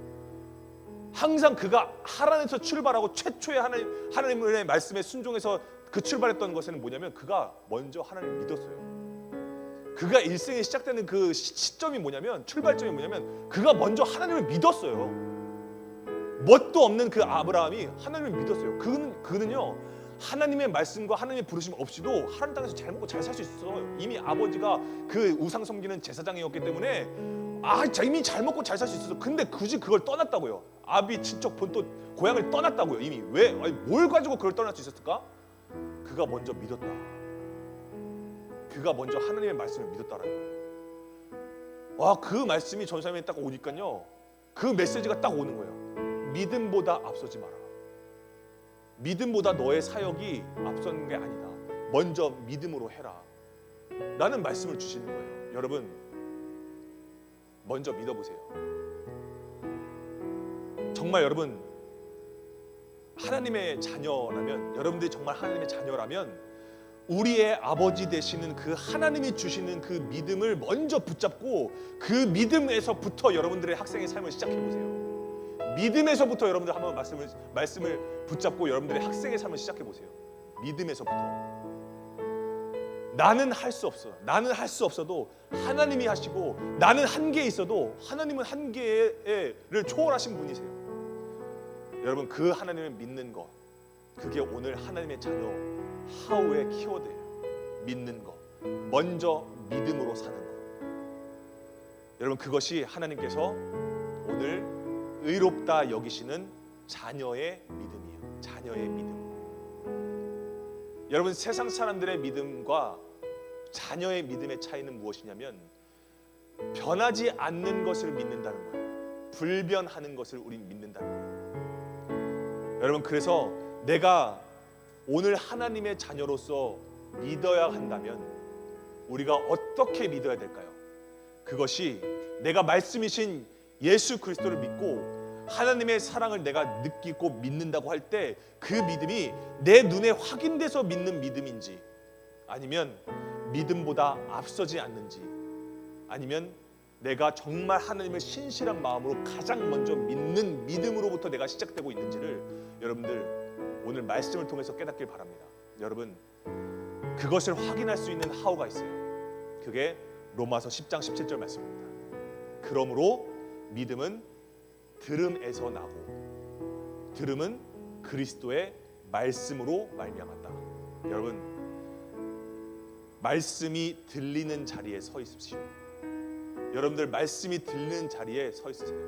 항상 그가 하란에서 출발하고 최초의 하나님의 말씀에 순종해서 그 출발했던 것은 뭐냐면, 그가 먼저 하나님을 믿었어요. 그가 일생이 시작되는 그 시점이 뭐냐면, 출발점이 뭐냐면, 그가 먼저 하나님을 믿었어요. 뭣도 없는 그 아브라함이 하나님을 믿었어요. 그는요, 하나님의 말씀과 하나님의 부르심 없이도 하나님 땅에서 잘 먹고 잘 살 수 있어요. 이미 아버지가 그 우상 섬기는 제사장이었기 때문에 이미 잘 먹고 잘 살 수 있었어. 근데 굳이 그걸 떠났다고요. 아비 친척 본토 고향을 떠났다고요. 이미 왜? 뭘 가지고 그걸 떠날 수 있었을까? 그가 먼저 믿었다. 그가 먼저 하나님의 말씀을 믿었다라는 거예요. 그 말씀이 전사님에 딱 오니까요, 그 메시지가 딱 오는 거예요. 믿음보다 앞서지 마라. 믿음보다 너의 사역이 앞서는 게 아니다. 먼저 믿음으로 해라. 라는 말씀을 주시는 거예요. 여러분, 먼저 믿어보세요. 정말 여러분 하나님의 자녀라면, 여러분들이 정말 하나님의 자녀라면 우리의 아버지 되시는 그 하나님이 주시는 그 믿음을 먼저 붙잡고 그 믿음에서부터 여러분들의 학생의 삶을 시작해보세요. 믿음에서부터 여러분들 한번 말씀을 붙잡고 여러분들의 학생의 삶을 시작해보세요. 믿음에서부터. 나는 할 수 없어. 나는 할 수 없어도 하나님이 하시고, 나는 한계에 있어도 하나님은 한계를 초월하신 분이세요. 여러분, 그 하나님을 믿는 것, 그게 오늘 하나님의 자녀 하우의 키워드예요. 믿는 것, 먼저 믿음으로 사는 것. 여러분, 그것이 하나님께서 오늘 의롭다 여기시는 자녀의 믿음이에요. 자녀의 믿음. 여러분, 세상 사람들의 믿음과 자녀의 믿음의 차이는 무엇이냐면 변하지 않는 것을 믿는다는 거예요. 불변하는 것을 우린 믿는다는 거예요. 여러분, 그래서 내가 오늘 하나님의 자녀로서 믿어야 한다면 우리가 어떻게 믿어야 될까요? 그것이 내가 말씀이신 예수 그리스도를 믿고 하나님의 사랑을 내가 느끼고 믿는다고 할 때 그 믿음이 내 눈에 확인돼서 믿는 믿음인지, 아니면 믿음보다 앞서지 않는지, 아니면 내가 정말 하나님을 신실한 마음으로 가장 먼저 믿는 믿음으로부터 내가 시작되고 있는지를 여러분들 오늘 말씀을 통해서 깨닫길 바랍니다. 여러분, 그것을 확인할 수 있는 하우가 있어요. 그게 로마서 10장 17절 말씀입니다. 그러므로 믿음은 들음에서 나고 들음은 그리스도의 말씀으로 말미암았다. 여러분, 말씀이 들리는 자리에 서 있으십시오. 여러분들, 말씀이 들리는 자리에 서 있으세요.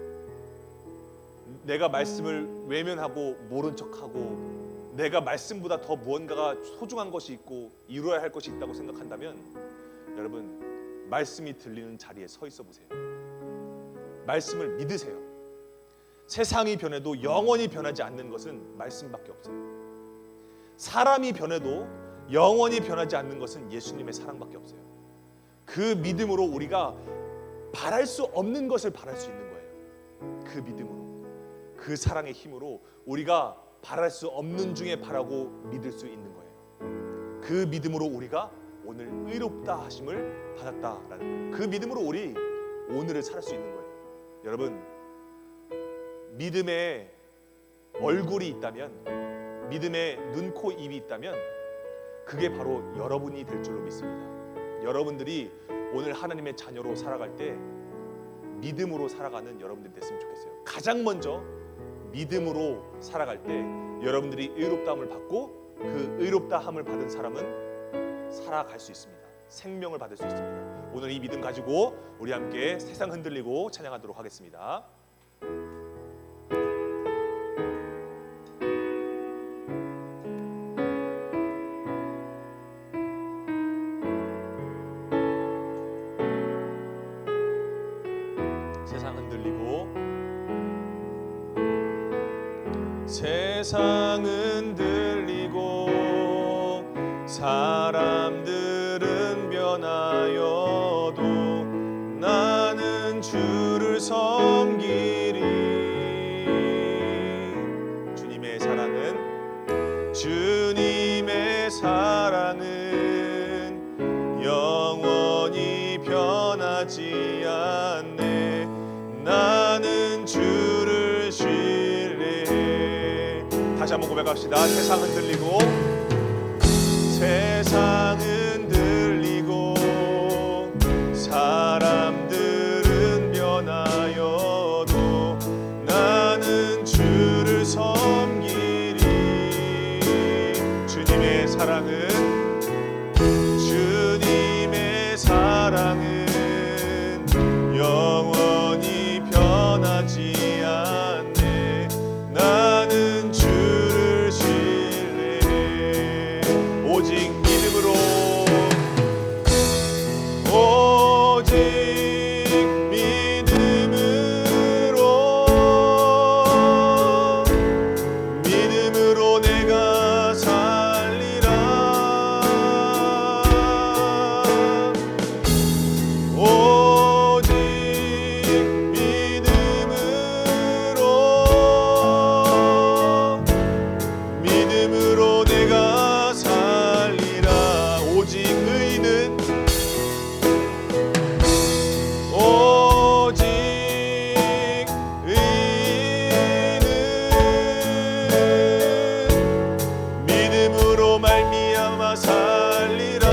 내가 말씀을 외면하고 모른 척하고 내가 말씀보다 더 무언가가 소중한 것이 있고 이루어야 할 것이 있다고 생각한다면 여러분, 말씀이 들리는 자리에 서 있어 보세요. 말씀을 믿으세요. 세상이 변해도 영원히 변하지 않는 것은 말씀밖에 없어요. 사람이 변해도 영원히 변하지 않는 것은 예수님의 사랑밖에 없어요. 그 믿음으로 우리가 바랄 수 없는 것을 바랄 수 있는 거예요. 그 믿음으로, 그 사랑의 힘으로 우리가 바랄 수 없는 중에 바라고 믿을 수 있는 거예요. 그 믿음으로 우리가 오늘 의롭다 하심을 받았다라는 거예요. 그 믿음으로 우리 오늘을 살 수 있는 거예요. 여러분, 믿음의 얼굴이 있다면, 믿음의 눈, 코, 입이 있다면 그게 바로 여러분이 될 줄로 믿습니다. 여러분들이 오늘 하나님의 자녀로 살아갈 때 믿음으로 살아가는 여러분들이 됐으면 좋겠어요. 가장 먼저 믿음으로 살아갈 때 여러분들이 의롭다함을 받고 그 의롭다함을 받은 사람은 살아갈 수 있습니다. 생명을 받을 수 있습니다. 오늘 이 믿음 가지고 우리 함께 세상 흔들리고 찬양하도록 하겠습니다. 세상 흔들리고 세상 흔들리고 사람들은 변하여도 나는 주를 섬기리. 주님의 사랑은 영원히 변하지 않네. 나는 주를 신뢰해. 다시 한번 고백합시다. 세상 흔들리고 사람들은 변하여도 나는 주를 섬기리. 믿음으로 내가 살리라. 오직 의인은 믿음으로 말미암아 살리라.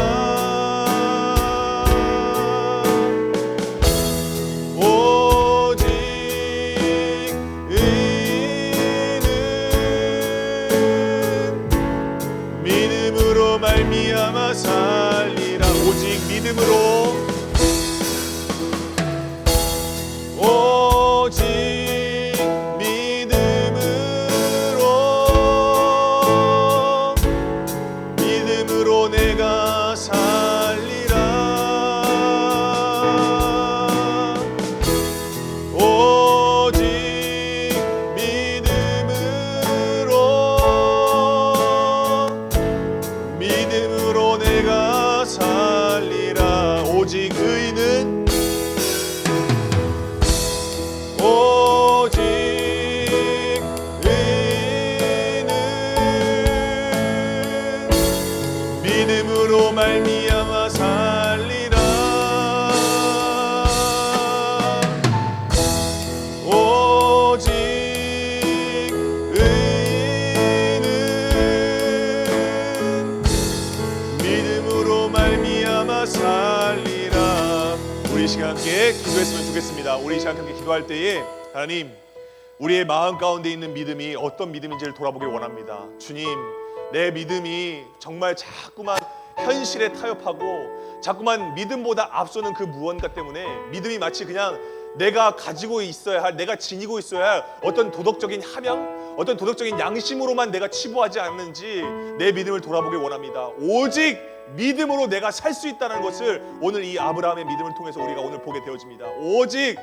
오직 의인은 믿음으로 말미암아 살리라. 오직 믿음으로, 오직 믿음으로 내가 살리라. 오직 믿음으로 내가 살리라. 오직 의인은 오직 의인은 믿음으로 말미암아 살리라. 오직 의인은 믿음으로 말미암아 살리라. 우리 이 시간 함께 기도했으면 좋겠습니다. 우리 이 시간 함께 기도할 때에 하나님, 우리의 마음 가운데 있는 믿음이 어떤 믿음인지를 돌아보길 원합니다. 주님, 내 믿음이 정말 자꾸만 현실에 타협하고 자꾸만 믿음보다 앞서는 그 무언가 때문에 믿음이 마치 그냥 내가 가지고 있어야 할, 내가 지니고 있어야 할 어떤 도덕적인 함양, 어떤 도덕적인 양심으로만 내가 치부하지 않는지 내 믿음을 돌아보길 원합니다. 오직 믿음으로 내가 살 수 있다는 것을 오늘 이 아브라함의 믿음을 통해서 우리가 오늘 보게 되어집니다. 오직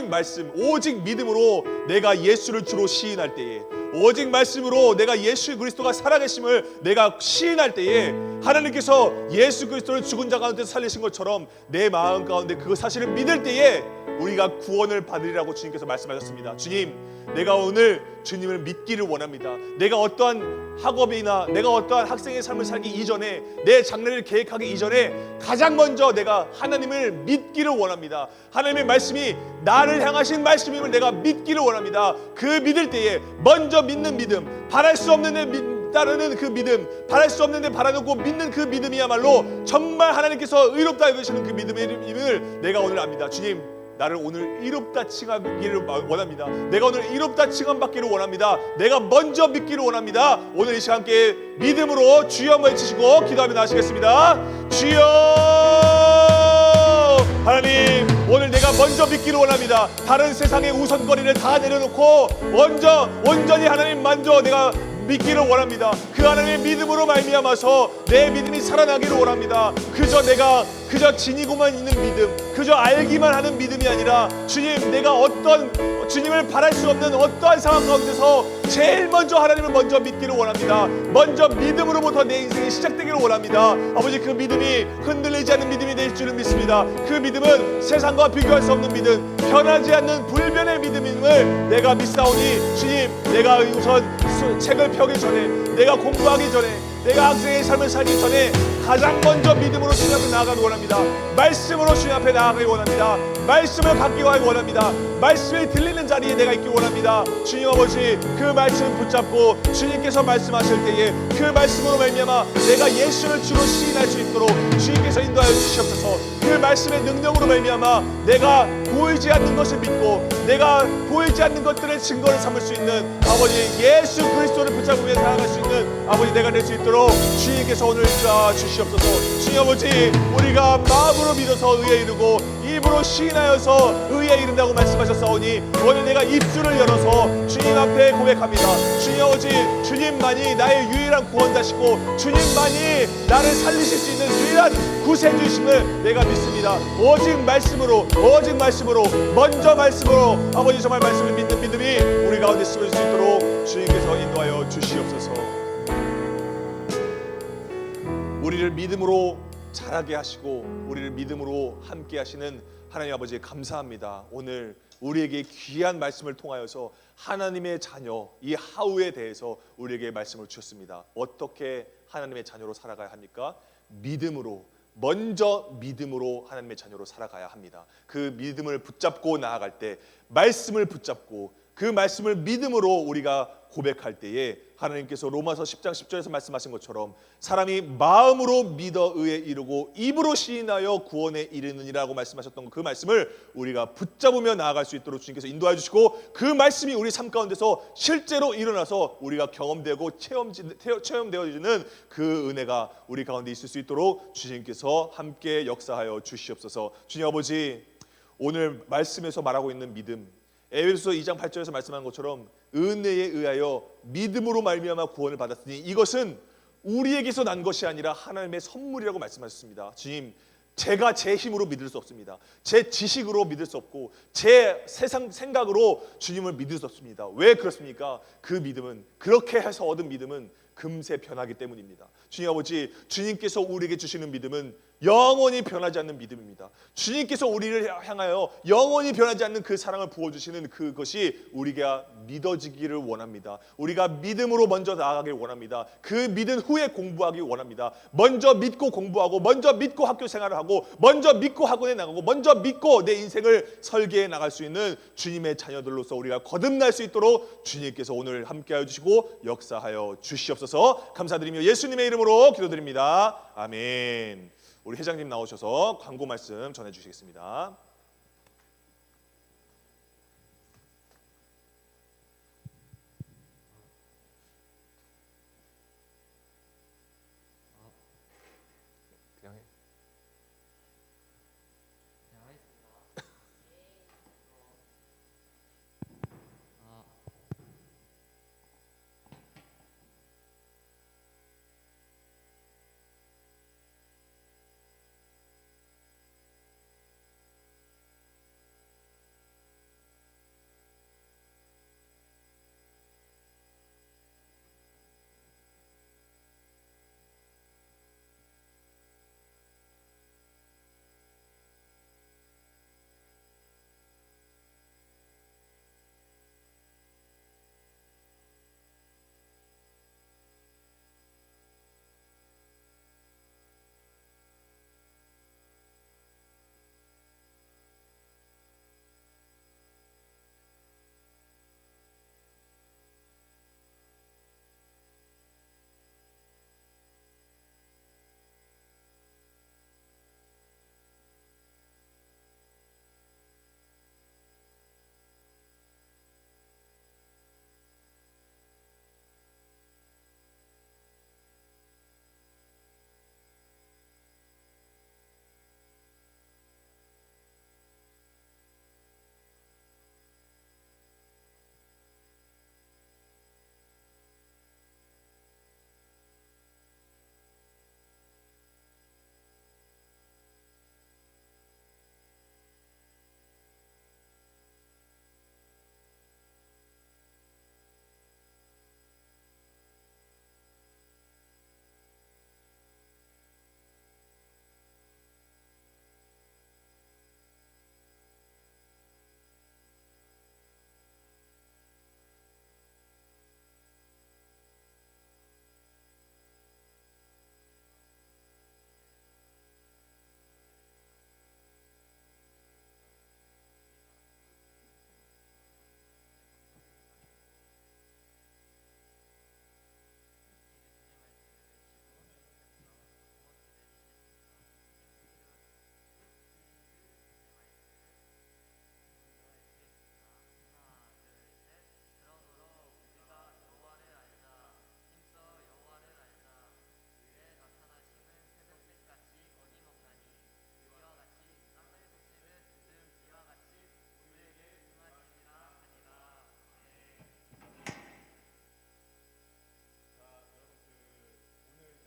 말씀, 오직 믿음으로 내가 예수를 주로 시인할 때에, 오직 말씀으로 내가 예수 그리스도가 살아계심을 내가 시인할 때에 하나님께서 예수 그리스도를 죽은 자 가운데 살리신 것처럼 내 마음 가운데 그 사실을 믿을 때에 우리가 구원을 받으리라고 주님께서 말씀하셨습니다. 주님, 내가 오늘 주님을 믿기를 원합니다. 내가 어떠한 학업이나 내가 어떠한 학생의 삶을 살기 이전에, 내 장래를 계획하기 이전에 가장 먼저 내가 하나님을 믿기를 원합니다. 하나님의 말씀이 나를 향하신 말씀임을 내가 믿기를 원합니다. 그 믿을 때에 먼저 믿는 믿음, 바랄 수 없는 데 따르는 그 믿음, 바랄 수 없는데 바라놓고 믿는 그 믿음이야말로 정말 하나님께서 의롭다 여기시는 그 믿음의 힘을 내가 오늘 압니다. 주님, 나를 오늘 이롭다 칭하기를 원합니다. 내가 오늘 이롭다 칭함받기를 원합니다. 내가 먼저 믿기를 원합니다. 오늘 이 시간 함께 믿음으로 주여 한번 외치시고 기도하며 나가시겠습니다. 주여, 하나님, 오늘 내가 먼저 믿기를 원합니다. 다른 세상의 우선거리를 다 내려놓고 먼저 온전히 하나님 먼저 내가 믿기를 원합니다. 그 하나님의 믿음으로 말미암아서 내 믿음이 살아나기를 원합니다. 그저 지니고만 있는 믿음, 그저 알기만 하는 믿음이 아니라 주님, 내가 어떤 주님을 바랄 수 없는 어떠한 상황 가운데서 제일 먼저 하나님을 먼저 믿기를 원합니다. 먼저 믿음으로부터 내 인생이 시작되기를 원합니다. 아버지, 그 믿음이 흔들리지 않는 믿음이 될 줄을 믿습니다. 그 믿음은 세상과 비교할 수 없는 믿음, 변하지 않는 불변의 믿음임을 내가 믿사오니 주님, 내가 우선 책을 펴기 전에, 내가 공부하기 전에, 내가 학생의 삶을 살기 전에 가장 먼저 믿음으로 주님 앞에 나아가기 원합니다. 말씀으로 주님 앞에 나아가기 원합니다. 말씀을 갖기 원합니다. 말씀이 들리는 자리에 내가 있기 원합니다. 주님 아버지, 그 말씀을 붙잡고 주님께서 말씀하실 때에 그 말씀으로 말미암아 내가 예수를 주로 시인할 수 있도록 주님께서 인도하여 주시옵소서. 그 말씀의 능력으로 말미암아 내가 보이지 않는 것을 믿고 내가 보이지 않는 것들의 증거를 삼을 수 있는 아버지 예수 그리스도를 붙잡으며 살아갈 수 있는 아버지 내가 될 수 있도록 주님께서 오늘 주시옵소서. 주님 아버지, 우리가 마음으로 믿어서 의에 이르고 입으로 시인하여서 의에 이른다고 말씀하셨사오니 오늘 내가 입술을 열어서 주님 앞에 고백합니다. 주님 아버지, 주님만이 나의 유일한 구원자시고 주님만이 나를 살리실 수 있는 유일한 구세주이심을 내가 믿습니다. 오직 말씀으로 먼저 말씀으로 아버지 정말 말씀을 믿는 믿음이 우리 가운데 심어질 수 있도록 주님께서 인도하여 주시옵소서. 우리를 믿음으로 자라게 하시고 우리를 믿음으로 함께 하시는 하나님 아버지 감사합니다. 오늘 우리에게 귀한 말씀을 통하여서 하나님의 자녀 이 하우에 대해서 우리에게 말씀을 주셨습니다. 어떻게 하나님의 자녀로 살아가야 합니까? 믿음으로, 먼저 믿음으로 하나님의 자녀로 살아가야 합니다. 그 믿음을 붙잡고 나아갈 때, 말씀을 붙잡고 그 말씀을 믿음으로 우리가 고백할 때에 하나님께서 로마서 10장 10절에서 말씀하신 것처럼 사람이 마음으로 믿어 의에 이르고 입으로 시인하여 구원에 이르느니라고 말씀하셨던 그 말씀을 우리가 붙잡으며 나아갈 수 있도록 주님께서 인도해 주시고, 그 말씀이 우리 삶 가운데서 실제로 일어나서 우리가 경험되고 체험되어지는 그 은혜가 우리 가운데 있을 수 있도록 주님께서 함께 역사하여 주시옵소서. 주님 아버지, 오늘 말씀에서 말하고 있는 믿음, 에베소서 2장 8절에서 말씀한 것처럼 은혜에 의하여 믿음으로 말미암아 구원을 받았으니 이것은 우리에게서 난 것이 아니라 하나님의 선물이라고 말씀하셨습니다. 주님, 제가 제 힘으로 믿을 수 없습니다. 제 지식으로 믿을 수 없고 제 세상 생각으로 주님을 믿을 수 없습니다. 왜 그렇습니까? 그 믿음은, 그렇게 해서 얻은 믿음은 금세 변하기 때문입니다. 주님 아버지, 주님께서 우리에게 주시는 믿음은 영원히 변하지 않는 믿음입니다. 주님께서 우리를 향하여 영원히 변하지 않는 그 사랑을 부어주시는 그것이 우리가 믿어지기를 원합니다. 우리가 믿음으로 먼저 나아가길 원합니다. 그 믿은 후에 공부하기 원합니다. 먼저 믿고 공부하고, 먼저 믿고 학교 생활을 하고, 먼저 믿고 학원에 나가고, 먼저 믿고 내 인생을 설계해 나갈 수 있는 주님의 자녀들로서 우리가 거듭날 수 있도록 주님께서 오늘 함께하여 주시고 역사하여 주시옵소서. 감사드리며 예수님의 이름으로 기도드립니다. 아멘. 우리 회장님 나오셔서 광고 말씀 전해주시겠습니다. 그냥 해.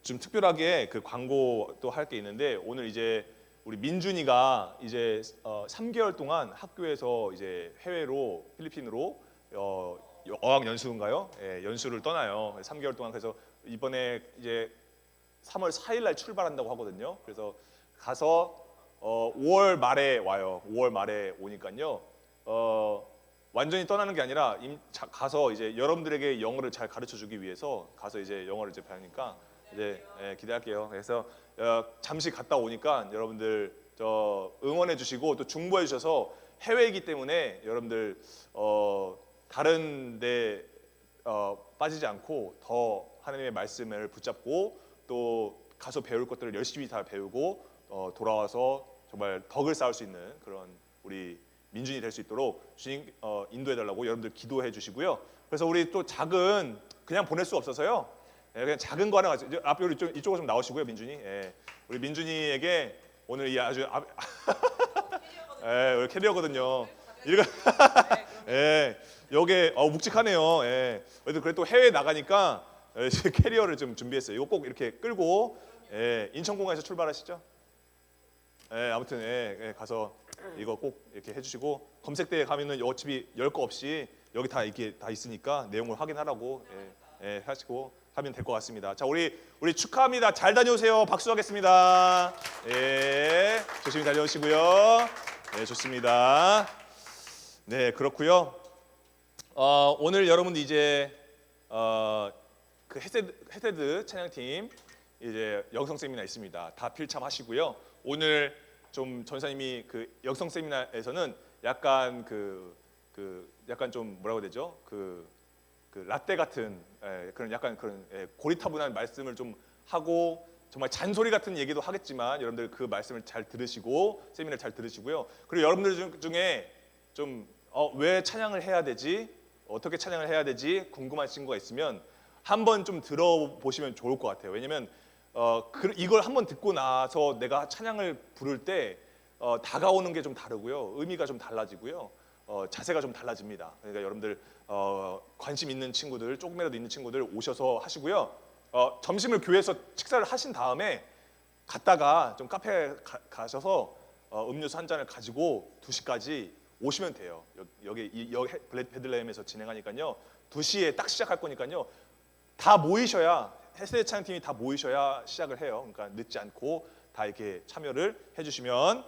좀 특별하게 그 광고도 할 게 있는데, 오늘 이제 우리 민준이가 이제 3개월 동안 학교에서 이제 해외로 필리핀으로 어학 연수인가요? 예, 연수를 떠나요. 3개월 동안. 그래서 이번에 이제 3월 4일 날 출발한다고 하거든요. 그래서 가서 5월 말에 와요. 5월 말에 오니까요. 완전히 떠나는 게 아니라 가서 이제 여러분들에게 영어를 잘 가르쳐 주기 위해서 가서 이제 영어를 이제 배우니까 이제 기대할게요. 그래서 잠시 갔다 오니까 여러분들 응원해 주시고 또 중보해 주셔서 해외이기 때문에 여러분들 다른 데 빠지지 않고 더 하나님의 말씀을 붙잡고 또 가서 배울 것들을 열심히 다 배우고 돌아와서 정말 덕을 쌓을 수 있는 그런 우리 민준이 될 수 있도록 주님 인도해 달라고 여러분들 기도해 주시고요. 그래서 우리 또 작은 그냥 보낼 수 없어서요. 그냥 작은 거 하나 가지고 앞에 우리 이쪽으로 좀 나오시고요, 민준이. 우리 민준이에게 오늘 이 아주 우리 캐리어거든요. 이거 여기 묵직하네요. 그래도 또 해외 나가니까 캐리어를 좀 준비했어요. 이거 꼭 이렇게 끌고 인천공항에서 출발하시죠. 아무튼 가서 이거 꼭 이렇게 해주시고 검색대에 가면은 어차피 열 거 없이 여기 다 이렇게 다 있으니까 내용을 확인하라고 하시고 하면 될 것 같습니다. 자, 우리 축하합니다. 잘 다녀오세요. 박수 하겠습니다. 조심히 다녀오시고요. 좋습니다. 네, 그렇고요. 오늘 여러분 이제 그 헤세드 찬양팀 이제 영성 세미나 있습니다. 다 필참하시고요. 오늘 좀 전사님이 그 영성 세미나에서는 약간 약간 좀 뭐라고 해야 되죠? 그 라떼 같은 그런 약간 그런 고리타분한 말씀을 좀 하고 정말 잔소리 같은 얘기도 하겠지만 여러분들 그 말씀을 잘 들으시고 세미나를 잘 들으시고요. 그리고 여러분들 중에 좀 왜 찬양을 해야 되지? 어떻게 찬양을 해야 되지? 궁금한 친구가 있으면 한번 좀 들어보시면 좋을 것 같아요. 왜냐면 이걸 한번 듣고 나서 내가 찬양을 부를 때 다가오는 게 좀 다르고요. 의미가 좀 달라지고요. 자세가 좀 달라집니다. 그러니까 여러분들 관심 있는 친구들, 조금이라도 있는 친구들 오셔서 하시고요. 점심을 교회에서 식사를 하신 다음에 갔다가 좀 카페에 가셔서 음료수 한 잔을 가지고 2시까지 오시면 돼요. 여기 베들레헴에서 진행하니까요. 2시에 딱 시작할 거니까요. 다 모이셔야 헤세드 찬양팀이 다 모이셔야 시작을 해요. 그러니까 늦지 않고 다 이렇게 참여를 해주시면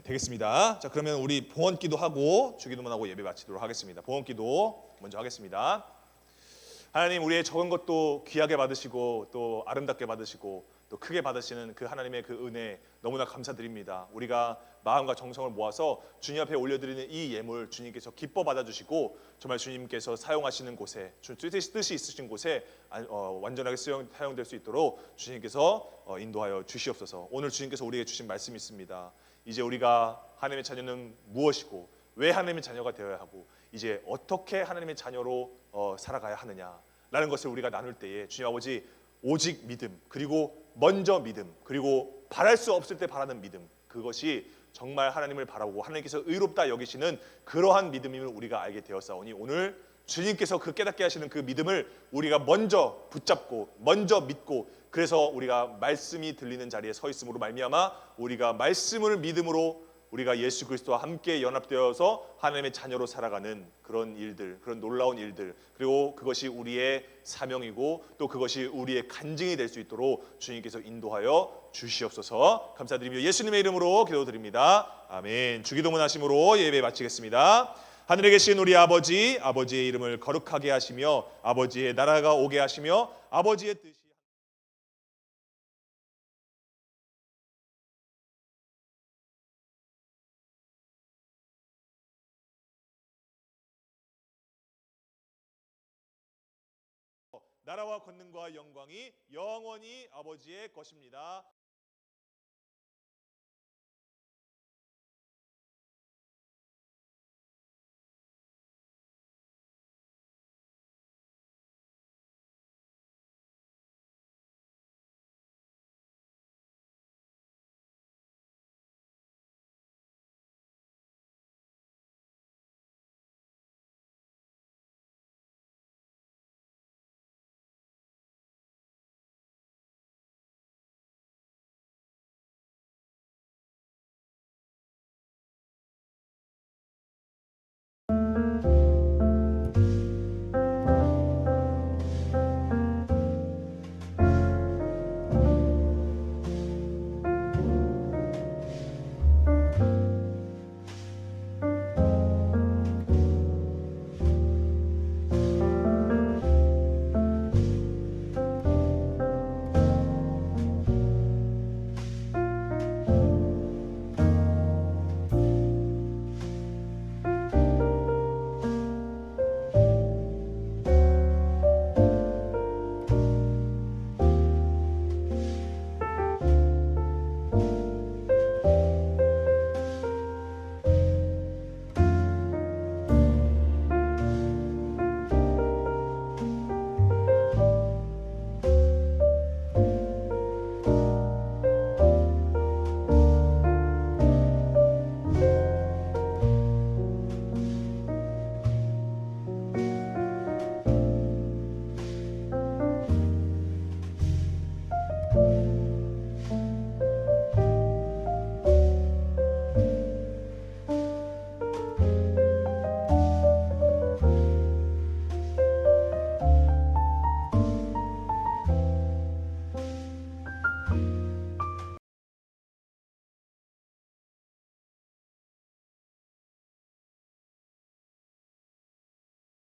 되겠습니다. 자, 그러면 우리 봉헌기도 하고 주기도문 하고 예배 마치도록 하겠습니다. 봉헌기도 먼저 하겠습니다. 하나님, 우리의 적은 것도 귀하게 받으시고 또 아름답게 받으시고 또 크게 받으시는 그 하나님의 그 은혜 너무나 감사드립니다. 우리가 마음과 정성을 모아서 주님 앞에 올려드리는 이 예물 주님께서 기뻐 받아주시고 정말 주님께서 사용하시는 곳에 뜻이 있으신 곳에 완전하게 사용될 수 있도록 주님께서 인도하여 주시옵소서. 오늘 주님께서 우리에게 주신 말씀이 있습니다. 이제 우리가 하나님의 자녀는 무엇이고 왜 하나님의 자녀가 되어야 하고 이제 어떻게 하나님의 자녀로 살아가야 하느냐라는 것을 우리가 나눌 때에 주님 아버지 오직 믿음, 그리고 먼저 믿음, 그리고 바랄 수 없을 때 바라는 믿음, 그것이 정말 하나님을 바라보고 하나님께서 의롭다 여기시는 그러한 믿음임을 우리가 알게 되었사오니 오늘 주님께서 그 깨닫게 하시는 그 믿음을 우리가 먼저 붙잡고 먼저 믿고 그래서 우리가 말씀이 들리는 자리에 서 있음으로 말미암아 우리가 말씀을 믿음으로 우리가 예수 그리스도와 함께 연합되어서 하나님의 자녀로 살아가는 그런 일들, 그런 놀라운 일들, 그리고 그것이 우리의 사명이고 또 그것이 우리의 간증이 될 수 있도록 주님께서 인도하여 주시옵소서. 감사드리며 예수님의 이름으로 기도드립니다. 아멘. 주기도문 하심으로 예배 마치겠습니다. 하늘에 계신 우리 아버지, 아버지의 이름을 거룩하게 하시며 아버지의 나라가 오게 하시며 아버지의 뜻이 나라와 권능과 영광이 영원히 아버지의 것입니다.